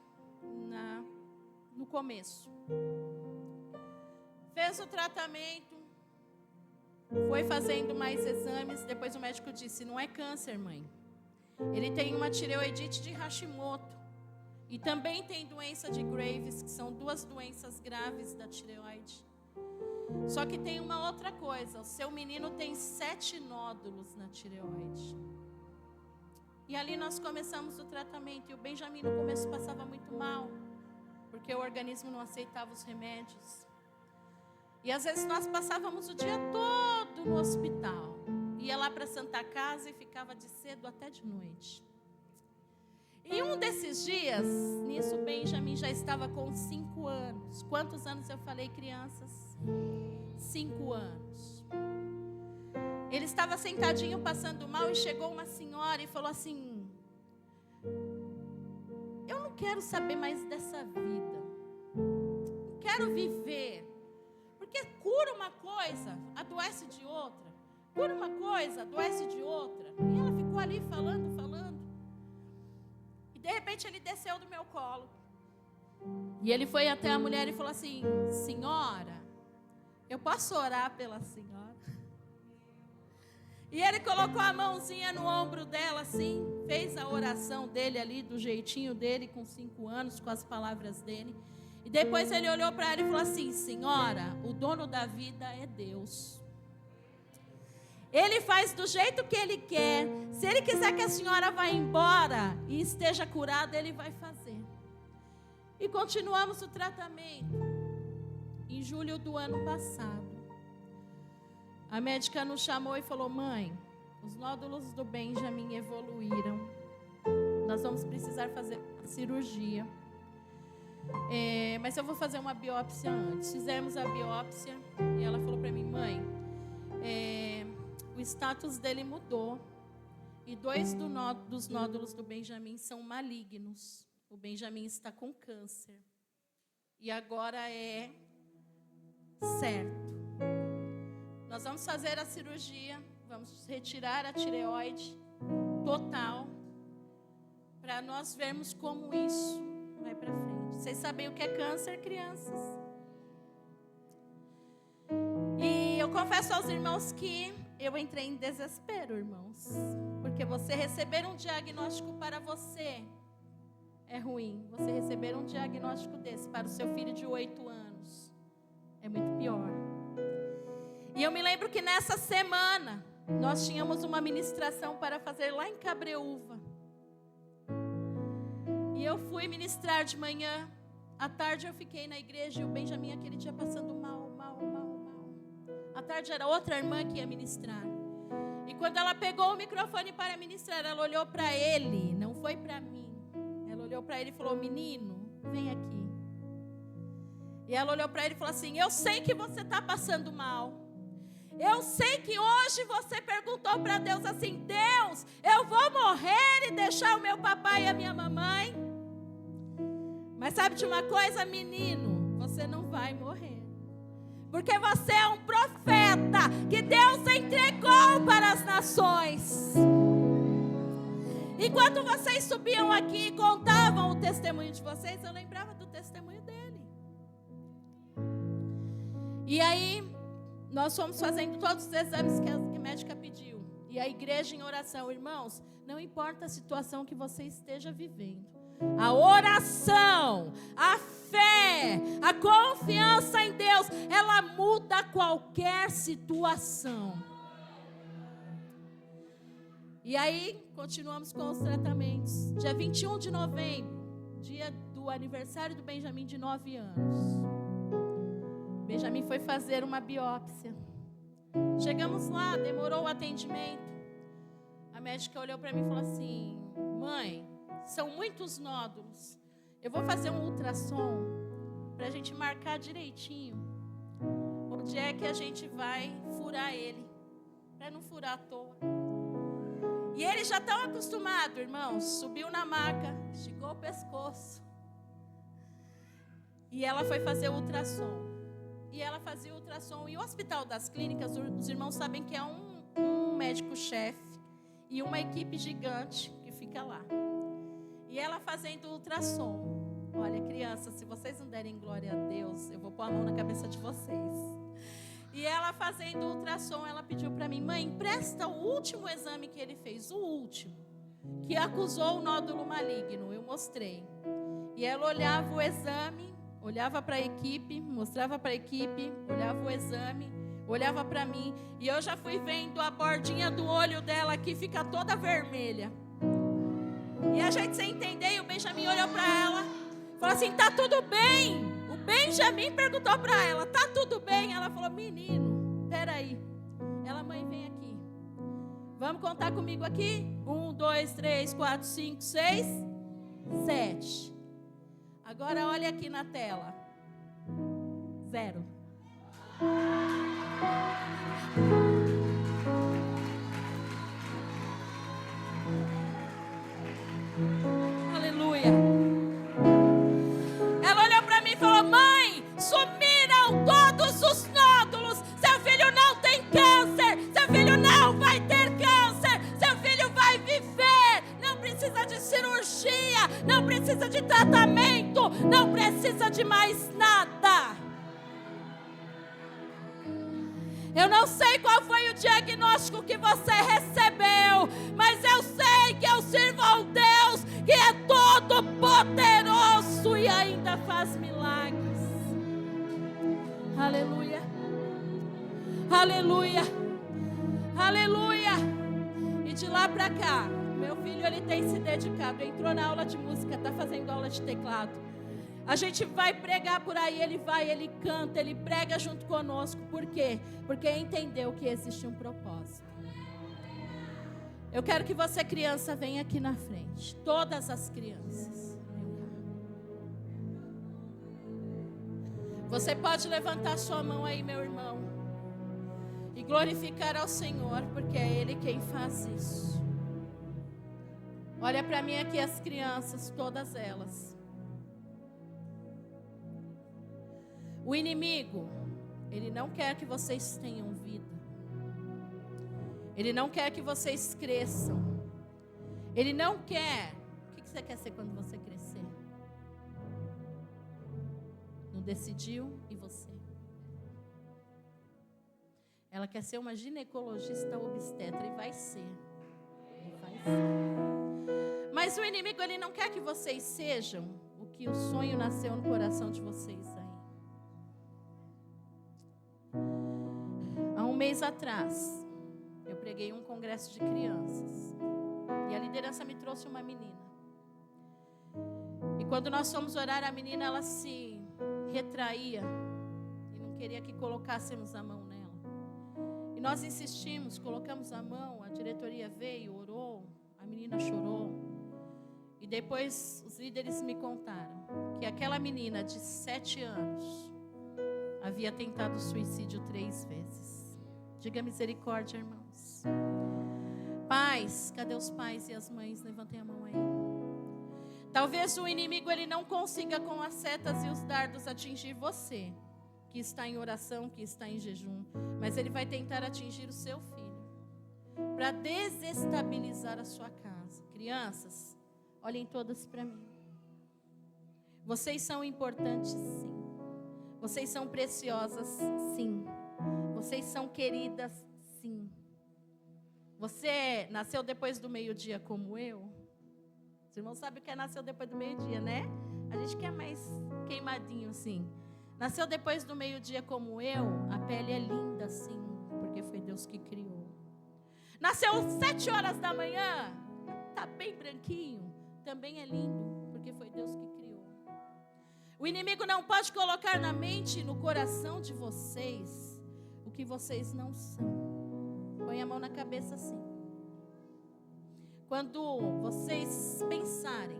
no começo. Fez o tratamento, foi fazendo mais exames. Depois o médico disse: não é câncer, mãe. Ele tem uma tireoidite de Hashimoto. E também tem doença de Graves, que são 2 doenças graves da tireoide. Só que tem uma outra coisa: o seu menino tem 7 nódulos na tireoide. E ali nós começamos o tratamento. E o Benjamin no começo passava muito mal, porque o organismo não aceitava os remédios. E às vezes nós passávamos o dia todo no hospital. Ia lá para a Santa Casa e ficava de cedo até de noite. E um desses dias, nisso o Benjamin já estava com 5 anos. Quantos anos eu falei, crianças? 5 anos. Ele estava sentadinho passando mal e chegou uma senhora e falou assim: eu não quero saber mais dessa vida. Quero viver. Porque cura uma coisa, adoece de outra. Cura uma coisa, adoece de outra. E ela ficou ali falando. E de repente ele desceu do meu colo. E ele foi até a mulher e falou assim: senhora, eu posso orar pela senhora? E ele colocou a mãozinha no ombro dela assim, fez a oração dele ali, do jeitinho dele, com 5 anos, com as palavras dele. E depois ele olhou para ela e falou assim: senhora, o dono da vida é Deus. Ele faz do jeito que ele quer. Se ele quiser que a senhora vá embora e esteja curada, ele vai fazer. E continuamos o tratamento. Em julho do ano passado, a médica nos chamou e falou: mãe, os nódulos do Benjamin evoluíram. Nós vamos precisar fazer uma cirurgia. Mas eu vou fazer uma biópsia antes. Fizemos a biópsia e ela falou para mim: mãe, o status dele mudou. E 2 dos nódulos do Benjamin são malignos. O Benjamin está com câncer. E agora é certo. Nós vamos fazer a cirurgia, vamos retirar a tireoide total, para nós vermos como isso vai para frente. Vocês sabem o que é câncer, crianças? E eu confesso aos irmãos que eu entrei em desespero, irmãos, porque você receber um diagnóstico para você é ruim. Você receber um diagnóstico desse para o seu filho de 8 anos é muito pior. E eu me lembro que nessa semana nós tínhamos uma ministração para fazer lá em Cabreúva. E eu fui ministrar de manhã. À tarde eu fiquei na igreja e o Benjamin aquele dia passando mal. À tarde era outra irmã que ia ministrar. E quando ela pegou o microfone para ministrar, ela olhou para ele, não foi para mim. Ela olhou para ele e falou: menino, vem aqui. E ela olhou para ele e falou assim: eu sei que você está passando mal. Eu sei que hoje você perguntou para Deus assim: Deus, eu vou morrer deixar o meu papai e a minha mamãe. Mas sabe de uma coisa, menino? Você não vai morrer. Porque você é um profeta que Deus entregou para as nações. Enquanto vocês subiam aqui e contavam o testemunho de vocês, eu lembrava do testemunho dele. E aí, nós fomos fazendo todos os exames que a médica pediu. E a igreja em oração, irmãos, não importa a situação que você esteja vivendo. A oração, a fé, a confiança em Deus, ela muda qualquer situação. E aí, continuamos com os tratamentos. Dia 21 de novembro, dia do aniversário do Benjamin de 9 anos. Benjamin foi fazer uma biópsia. Chegamos lá, demorou o atendimento. A médica olhou para mim e falou assim: mãe, são muitos nódulos. Eu vou fazer um ultrassom para a gente marcar direitinho onde é que a gente vai furar ele, para não furar à toa. E eles já estão acostumados, irmãos. Subiu na maca, esticou o pescoço. E ela foi fazer o ultrassom. E ela fazia o ultrassom. E o Hospital das Clínicas, os irmãos sabem que é um médico-chefe e uma equipe gigante que fica lá. E ela fazendo o ultrassom. Olha, crianças, se vocês não derem glória a Deus, eu vou pôr a mão na cabeça de vocês. E ela fazendo o ultrassom, ela pediu para mim: mãe, empresta o último exame que ele fez, o último, que acusou o nódulo maligno. Eu mostrei. E ela olhava o exame, olhava para a equipe, mostrava para a equipe, olhava o exame, olhava para mim. E eu já fui vendo a bordinha do olho dela aqui ficar toda vermelha. E a gente sem entender, e o Benjamin olhou para ela, falou assim: tá tudo bem? O Benjamin perguntou para ela: tá tudo bem? Ela falou: menino, peraí. Ela: mãe, vem aqui. Vamos contar comigo aqui? 1, 2, 3, 4, 5, 6, 7. Agora olha aqui na tela. 0. Aleluia. Ela olhou para mim e falou: mãe, sumiram todos os nódulos. Seu filho não tem câncer. Seu filho não vai ter câncer. Seu filho vai viver. Não precisa de cirurgia. Não precisa de tratamento. Não precisa de mais nada. Eu não sei qual foi o diagnóstico que você recebeu, mas eu sei que eu sirvo a um Deus que é todo poderoso e ainda faz milagres. Aleluia. Aleluia. Aleluia. E de lá para cá, meu filho, ele tem se dedicado, entrou na aula de música, está fazendo aula de teclado. A gente vai pregar por aí, ele vai, ele canta, ele prega junto conosco. Por quê? Porque entendeu que existe um propósito. Eu quero que você, criança, venha aqui na frente. Todas as crianças. Você pode levantar sua mão aí, meu irmão, e glorificar ao Senhor, porque é Ele quem faz isso. Olha para mim aqui as crianças, todas elas. O inimigo, ele não quer que vocês tenham vida. Ele não quer que vocês cresçam. Ele não quer. O que você quer ser quando você crescer? Não decidiu, e você? Ela quer ser uma ginecologista obstetra, e vai ser. Vai ser. Mas o inimigo, ele não quer que vocês sejam o que o sonho nasceu no coração de vocês aí. Há um mês atrás, eu preguei um congresso de crianças. E a liderança me trouxe uma menina. E quando nós fomos orar, a menina, ela se retraía. E não queria que colocássemos a mão nela. E nós insistimos, colocamos a mão, a diretoria veio, orou, a menina chorou. E depois os líderes me contaram que aquela menina de 7 anos havia tentado suicídio 3 vezes. Diga misericórdia, irmãos. Pais, cadê os pais e as mães? Levantem a mão aí. Talvez o inimigo ele não consiga com as setas e os dardos atingir você, que está em oração, que está em jejum, mas ele vai tentar atingir o seu filho, para desestabilizar a sua casa. Crianças, olhem todas para mim. Vocês são importantes, sim. Vocês são preciosas, sim. Vocês são queridas, sim. Você nasceu depois do meio-dia como eu? Os irmãos sabem o que é nasceu depois do meio-dia, né? A gente quer mais queimadinho, assim. Nasceu depois do meio-dia como eu, a pele é linda, sim, porque foi Deus que criou. Nasceu às 7 horas da manhã, tá bem branquinho, também é lindo, porque foi Deus que criou. O inimigo não pode colocar na mente e no coração de vocês o que vocês não são. Põe a mão na cabeça assim. Quando vocês pensarem,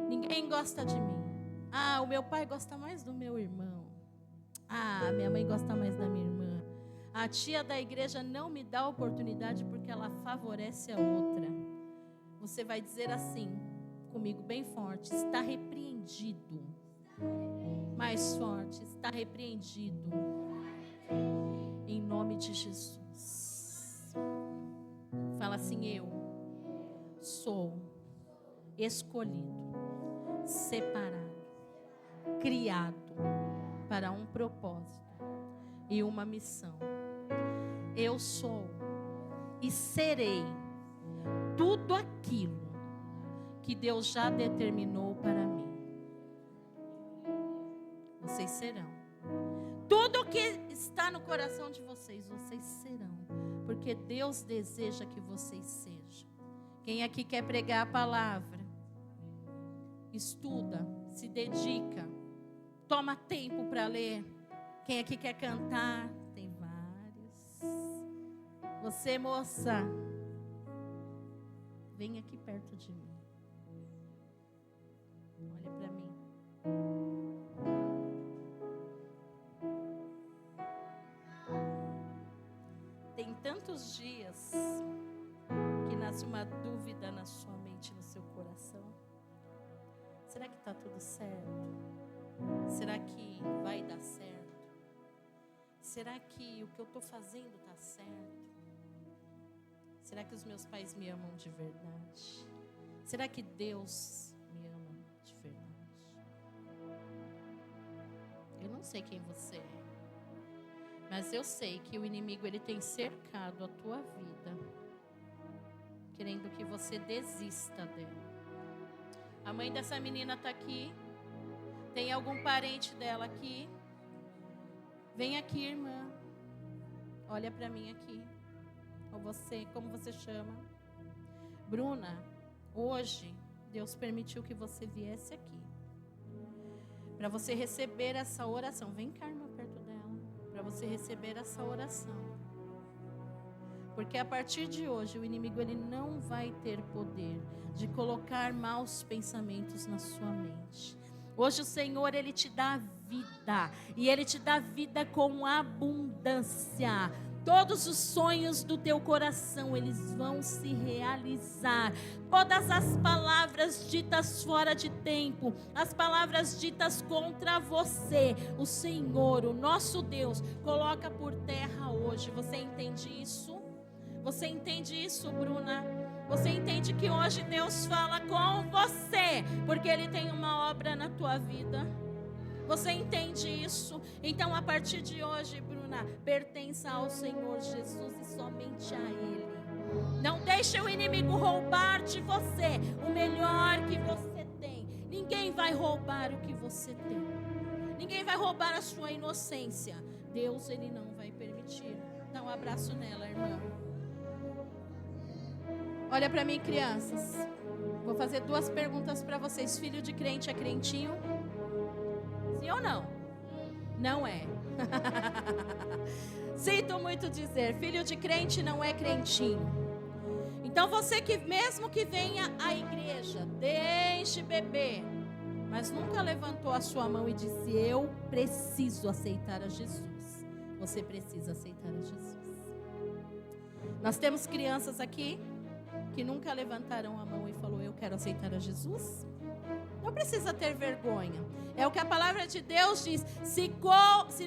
ninguém gosta de mim. Ah, o meu pai gosta mais do meu irmão. Ah, minha mãe gosta mais da minha irmã. A tia da igreja não me dá oportunidade porque ela favorece a outra. Você vai dizer assim, comigo bem forte, está repreendido. Mais forte, está repreendido. Em nome de Jesus. Fala assim, eu sou escolhido, separado, criado para um propósito e uma missão. Eu sou e serei tudo aquilo que Deus já determinou para mim. Vocês serão. Tudo que está no coração de vocês, vocês serão. Porque Deus deseja que vocês sejam. Quem aqui quer pregar a palavra? Estuda, se dedica, toma tempo para ler. Quem aqui quer cantar? Tem vários. Você, moça, vem aqui perto de mim. Olha para mim. Tem tantos dias que nasce uma dúvida na sua mente, no seu coração. Será que está tudo certo? Será que vai dar certo? Será que o que eu estou fazendo está certo? Será que os meus pais me amam de verdade? Será que Deus me ama de verdade? Eu não sei quem você é, mas eu sei que o inimigo ele tem cercado a tua vida, querendo que você desista dela. A mãe dessa menina está aqui. Tem algum parente dela aqui? Vem aqui, irmã. Olha para mim aqui. Ou você, como você chama? Bruna, hoje Deus permitiu que você viesse aqui para você receber essa oração. Vem cá, irmã, perto dela. Para você receber essa oração. Porque a partir de hoje o inimigo ele não vai ter poder de colocar maus pensamentos na sua mente. Hoje o Senhor ele te dá vida e ele te dá vida com abundância. Todos os sonhos do teu coração, eles vão se realizar. Todas as palavras ditas fora de tempo, as palavras ditas contra você, o Senhor, o nosso Deus, coloca por terra hoje. Você entende isso? Você entende isso, Bruna? Você entende que hoje Deus fala com você, porque Ele tem uma obra na tua vida? Você entende isso? Então, a partir de hoje, Bruna, pertença ao Senhor Jesus e somente a Ele. Não deixe o inimigo roubar de você o melhor que você tem. Ninguém vai roubar o que você tem. Ninguém vai roubar a sua inocência. Deus, Ele não vai permitir. Dá um abraço nela, irmã. Olha para mim, crianças. Vou fazer 2 perguntas para vocês. Filho de crente é crentinho? Sim ou não? Não é. Sinto muito dizer, filho de crente não é crentinho. Então você que mesmo que venha à igreja desde bebê, mas nunca levantou a sua mão e disse, eu preciso aceitar a Jesus. Você precisa aceitar a Jesus. Nós temos crianças aqui que nunca levantaram a mão e falou: eu quero aceitar a Jesus. Não precisa ter vergonha. É o que a palavra de Deus diz. Se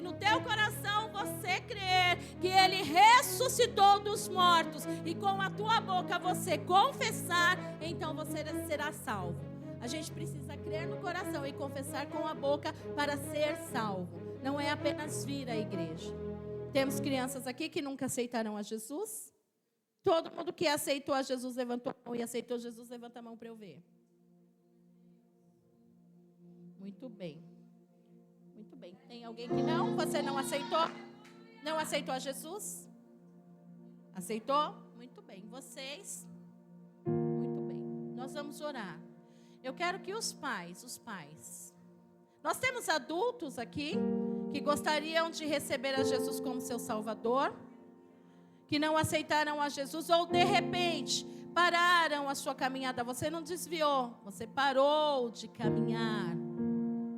no teu coração você crer que Ele ressuscitou dos mortos e com a tua boca você confessar, então você será salvo. A gente precisa crer no coração e confessar com a boca para ser salvo. Não é apenas vir à igreja. Temos crianças aqui que nunca aceitaram a Jesus. Todo mundo que aceitou a Jesus levantou a mão e aceitou Jesus, levanta a mão para eu ver. Muito bem. Muito bem. Tem alguém que não? Você não aceitou? Não aceitou a Jesus? Aceitou? Muito bem. Vocês? Muito bem. Nós vamos orar. Eu quero que os pais. Nós temos adultos aqui que gostariam de receber a Jesus como seu Salvador, que não aceitaram a Jesus ou de repente pararam a sua caminhada. Você não desviou, você parou de caminhar.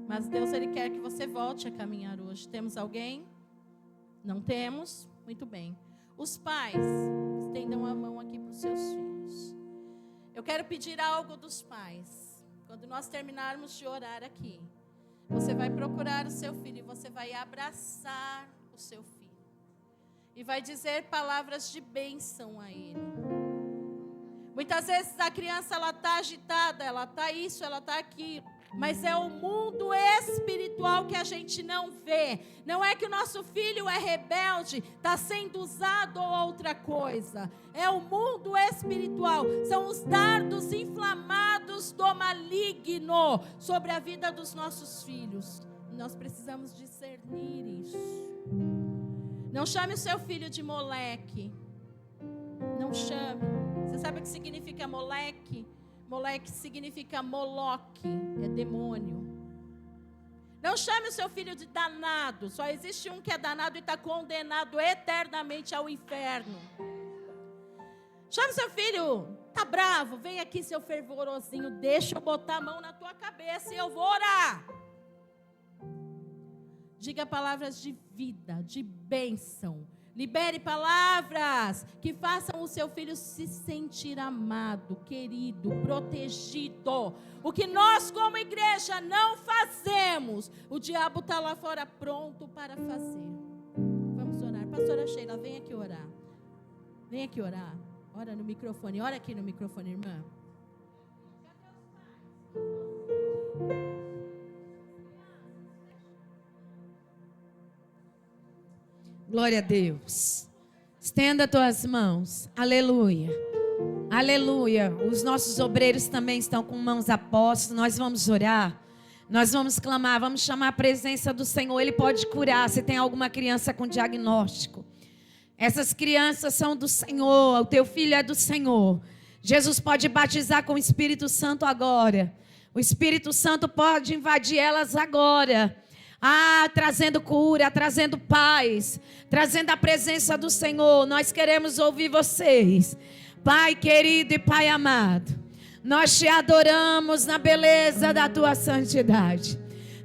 Mas Deus, Ele quer que você volte a caminhar hoje. Temos alguém? Não temos? Muito bem. Os pais, estendam a mão aqui para os seus filhos. Eu quero pedir algo dos pais. Quando nós terminarmos de orar aqui, você vai procurar o seu filho e você vai abraçar o seu filho. E vai dizer palavras de bênção a ele. Muitas vezes a criança, ela está agitada, ela está isso, ela está aquilo. Mas é o mundo espiritual que a gente não vê. Não é que o nosso filho é rebelde, está sendo usado ou outra coisa. É o mundo espiritual. São os dardos inflamados do maligno sobre a vida dos nossos filhos. Nós precisamos discernir isso. Não chame o seu filho de moleque. Não chame. Você sabe o que significa moleque? Moleque significa Moloque, é demônio. Não chame o seu filho de danado. Só existe um que é danado e está condenado eternamente ao inferno. Chame seu filho, tá bravo, vem aqui seu fervorosinho, deixa eu botar a mão na tua cabeça e eu vou orar. Diga palavras de vida, de bênção. Libere palavras que façam o seu filho se sentir amado, querido, protegido. O que nós como igreja não fazemos, o diabo está lá fora pronto para fazer. Vamos orar. Pastora Sheila, vem aqui orar. Vem aqui orar. Ora no microfone. Ora aqui no microfone, irmã. Glória a Deus. Estenda tuas mãos. Aleluia. Aleluia. Os nossos obreiros também estão com mãos apostas. Nós vamos orar. Nós vamos clamar. Vamos chamar a presença do Senhor. Ele pode curar. Se tem alguma criança com diagnóstico. Essas crianças são do Senhor. O teu filho é do Senhor. Jesus pode batizar com o Espírito Santo agora. O Espírito Santo pode invadir elas agora. Trazendo cura, trazendo paz, trazendo a presença do Senhor. Nós queremos ouvir vocês. Pai querido e Pai amado, nós te adoramos na beleza da tua santidade.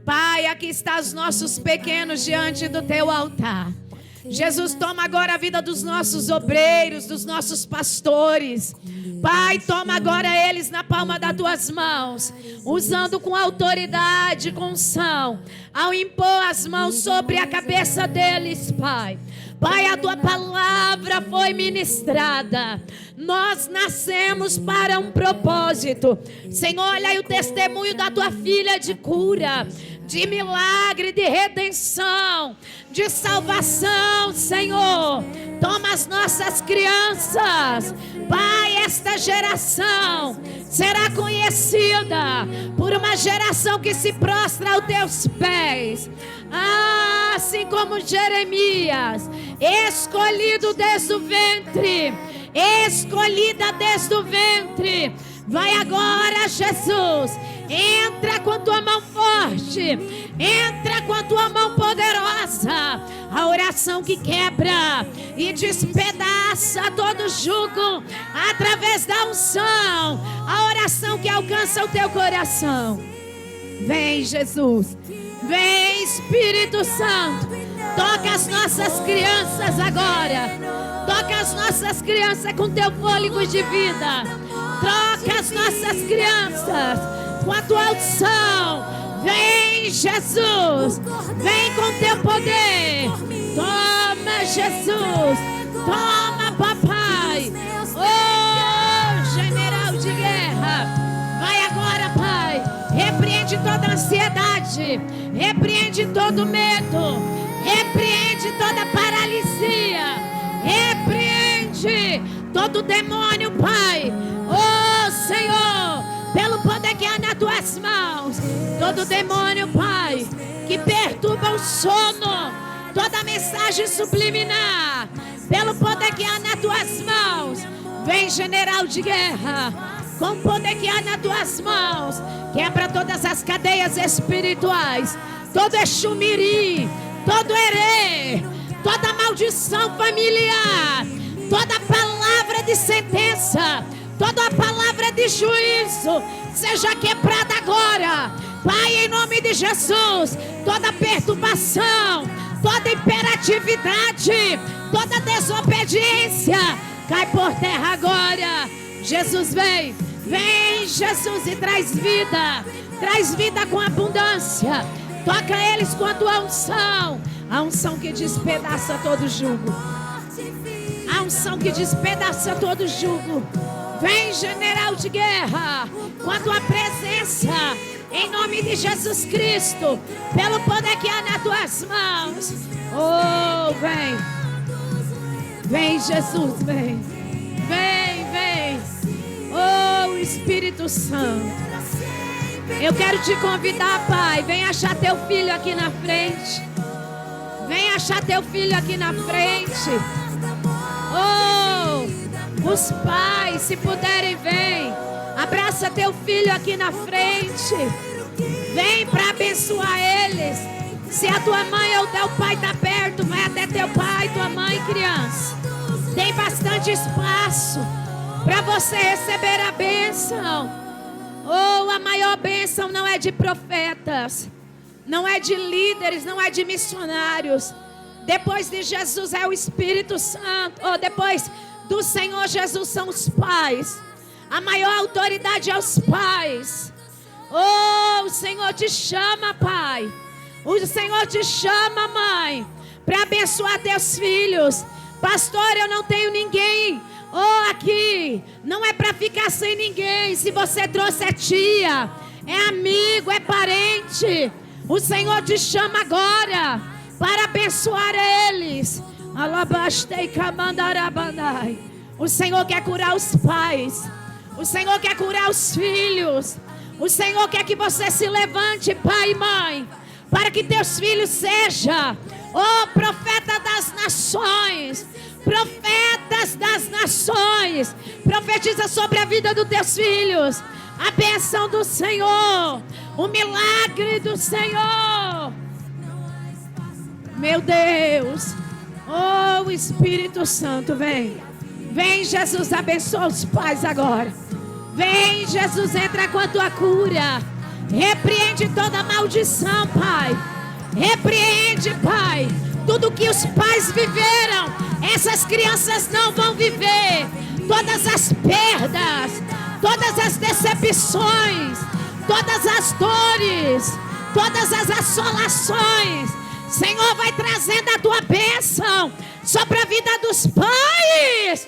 Pai, aqui estão os nossos pequenos diante do teu altar. Jesus, toma agora a vida dos nossos obreiros, dos nossos pastores. Pai, toma agora eles na palma das tuas mãos, usando com autoridade, com unção, ao impor as mãos sobre a cabeça deles, Pai. Pai, a tua palavra foi ministrada. Nós nascemos para um propósito. Senhor, olha aí o testemunho da tua filha de cura, de milagre, de redenção, de salvação, Senhor. Toma as nossas crianças. Pai, esta geração será conhecida por uma geração que se prostra aos teus pés. Assim como Jeremias, escolhido desde o ventre, escolhida desde o ventre. Vai agora, Jesus. Entra com a tua mão forte. Entra com a tua mão poderosa. A oração que quebra e despedaça todo jugo através da unção. A oração que alcança o teu coração. Vem, Jesus. Vem, Espírito Santo. Toca as nossas crianças agora. Toca as nossas crianças com teu fôlego de vida. Troca as nossas crianças com a tua unção. Vem, Jesus. Vem com teu poder. Toma, Jesus. Toma, papai. Oh, general de guerra. Vai agora, Pai. Repreende toda ansiedade. Repreende todo medo. Repreende toda paralisia. Repreende todo demônio, Pai. Oh, Senhor, pelo poder que há nas tuas mãos. Todo demônio, Pai, que perturba o sono. Toda mensagem subliminar. Pelo poder que há nas tuas mãos. Vem, general de guerra. Com o poder que há nas tuas mãos. Quebra todas as cadeias espirituais. Todo exumiri. Todo herê. Toda maldição familiar. Toda palavra de sentença. Toda palavra de juízo. Seja quebrada agora. Pai, em nome de Jesus. Toda perturbação. Toda imperatividade. Toda desobediência. Cai por terra agora. Jesus, vem. Vem, Jesus, e traz vida. Traz vida com abundância. Toca eles com a tua unção. A unção que despedaça todo jugo. A unção que despedaça todo jugo. Vem, general de guerra, com a tua presença. Em nome de Jesus Cristo. Pelo poder que há nas tuas mãos. Oh, vem. Vem, Jesus, vem. Vem, vem. Oh, Espírito Santo. Eu quero te convidar, Pai. Vem achar teu filho aqui na frente. Vem achar teu filho aqui na frente. Oh, os pais, se puderem, vem. Abraça teu filho aqui na frente. Vem para abençoar eles. Se a tua mãe ou teu pai está perto, vai até teu pai, tua mãe, criança. Tem bastante espaço para você receber a bênção. Oh, a maior bênção não é de profetas, não é de líderes, não é de missionários. Depois de Jesus é o Espírito Santo. Oh, depois do Senhor Jesus são os pais. A maior autoridade é os pais. Oh, o Senhor te chama, Pai. O Senhor te chama, mãe, para abençoar teus filhos. Pastor, eu não tenho ninguém. Oh, aqui não é para ficar sem ninguém. Se você trouxe é tia, é amigo, é parente. O Senhor te chama agora para abençoar eles. O Senhor quer curar os pais. O Senhor quer curar os filhos. O Senhor quer que você se levante, pai e mãe, para que teus filhos sejam, oh, profeta das nações. Profetas das nações. Profetiza sobre a vida dos teus filhos a bênção do Senhor, o milagre do Senhor. Meu Deus. Oh, Espírito Santo, vem. Vem, Jesus, abençoa os pais agora. Vem, Jesus, entra com a tua cura. Repreende toda maldição, Pai. Repreende, Pai. Tudo que os pais viveram, essas crianças não vão viver. Todas as perdas, todas as decepções, todas as dores, todas as assolações, Senhor, vai trazendo a tua bênção sobre a vida dos pais.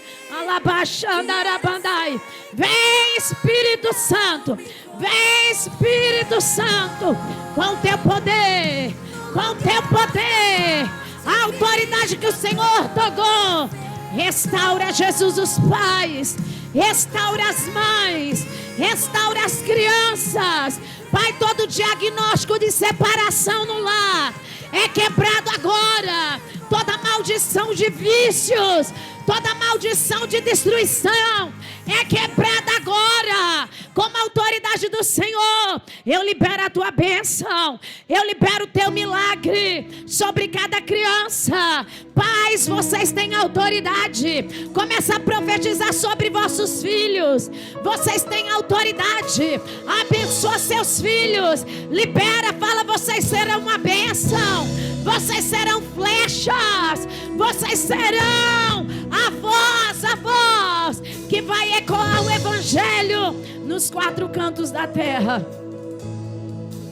Vem, Espírito Santo. Vem, Espírito Santo, com teu poder, com teu poder. A autoridade que o Senhor tocou. Restaura, Jesus, os pais. Restaura as mães. Restaura as crianças. Pai, todo diagnóstico de separação no lar é quebrado agora. Toda maldição de vícios, toda maldição de destruição é quebrada agora. Com a autoridade do do Senhor, eu libero a tua bênção, eu libero o teu milagre sobre cada criança. Pais, vocês têm autoridade. Começa a profetizar sobre vossos filhos. Vocês têm autoridade. Abençoa seus filhos. Libera, fala, vocês serão uma bênção. Vocês serão flechas. Vocês serão a voz que vai ecoar o evangelho nos 4 cantos da terra.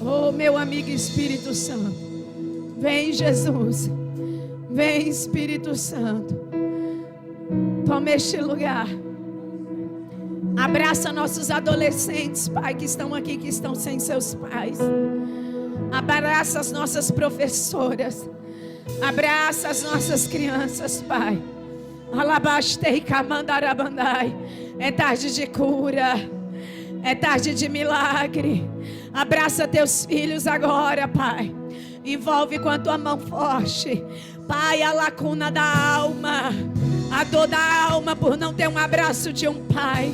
Oh, meu amigo Espírito Santo, vem, Jesus. Vem, Espírito Santo. Toma este lugar. Abraça nossos adolescentes, Pai, que estão aqui, que estão sem seus pais. Abraça as nossas professoras. Abraça as nossas crianças, Pai. Alabastei camandarabandai. É tarde de cura. É tarde de milagre. Abraça teus filhos agora, Pai. Envolve com a tua mão forte, Pai, a lacuna da alma, a dor da alma por não ter um abraço de um pai,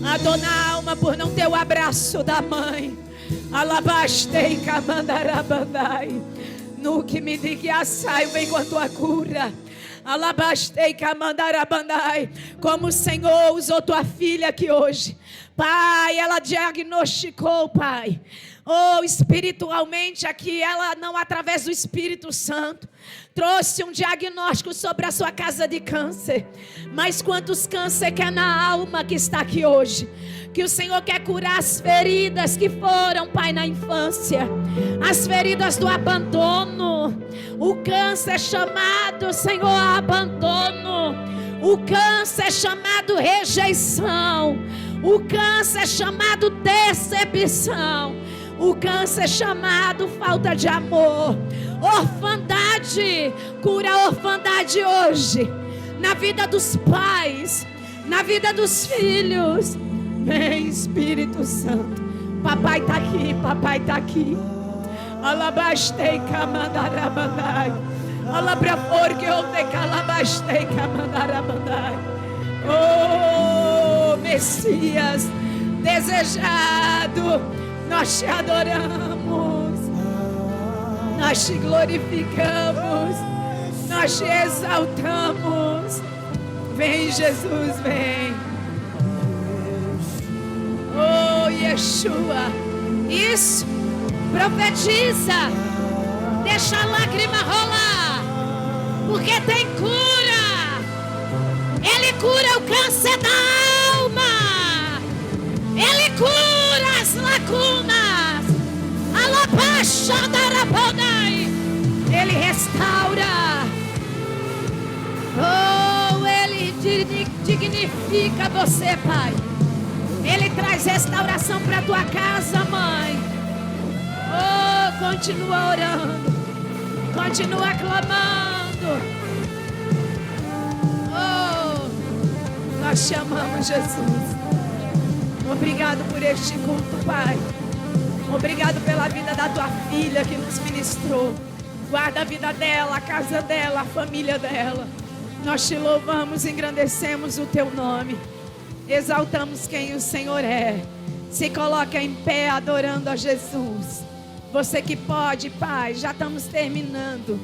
a dor na alma por não ter o abraço da mãe. Alabastei camandarabandai. No que me diga saio, vem com a tua cura. Alabastei camandarabandai. Como o Senhor usou tua filha aqui hoje, Pai, ela diagnosticou, Pai. Oh, espiritualmente aqui, ela não através do Espírito Santo trouxe um diagnóstico sobre a sua casa de câncer. Mas quantos câncer que é na alma que está aqui hoje? Que o Senhor quer curar as feridas que foram, Pai, na infância. As feridas do abandono. O câncer chamado, Senhor, abandono. O câncer chamado rejeição. O câncer chamado decepção. O câncer chamado falta de amor. Orfandade. Cura a orfandade hoje. Na vida dos pais. Na vida dos filhos. Vem, Espírito Santo. Papai está aqui. Papai está aqui. Alabastei camandarabandai. Alabra porque eu te calabastei camandarabandai. Oh, Messias desejado, nós te adoramos, nós te glorificamos, nós te exaltamos. Vem, Jesus, vem. Oh, Yeshua. Isso, profetiza, deixa a lágrima rolar, porque tem cura. Ele cura o câncer da alma. Ele cura as lacunas. Alabashadarabanai. Ele restaura. Oh, Ele dignifica você, Pai. Ele traz restauração para a tua casa, mãe. Oh, continua orando. Continua clamando. Nós te amamos, Jesus. Obrigado por este culto, Pai. Obrigado pela vida da tua filha que nos ministrou. Guarda a vida dela, a casa dela, a família dela. Nós te louvamos, engrandecemos o teu nome. Exaltamos quem o Senhor é. Se coloca em pé adorando a Jesus. Você que pode, Pai, já estamos terminando.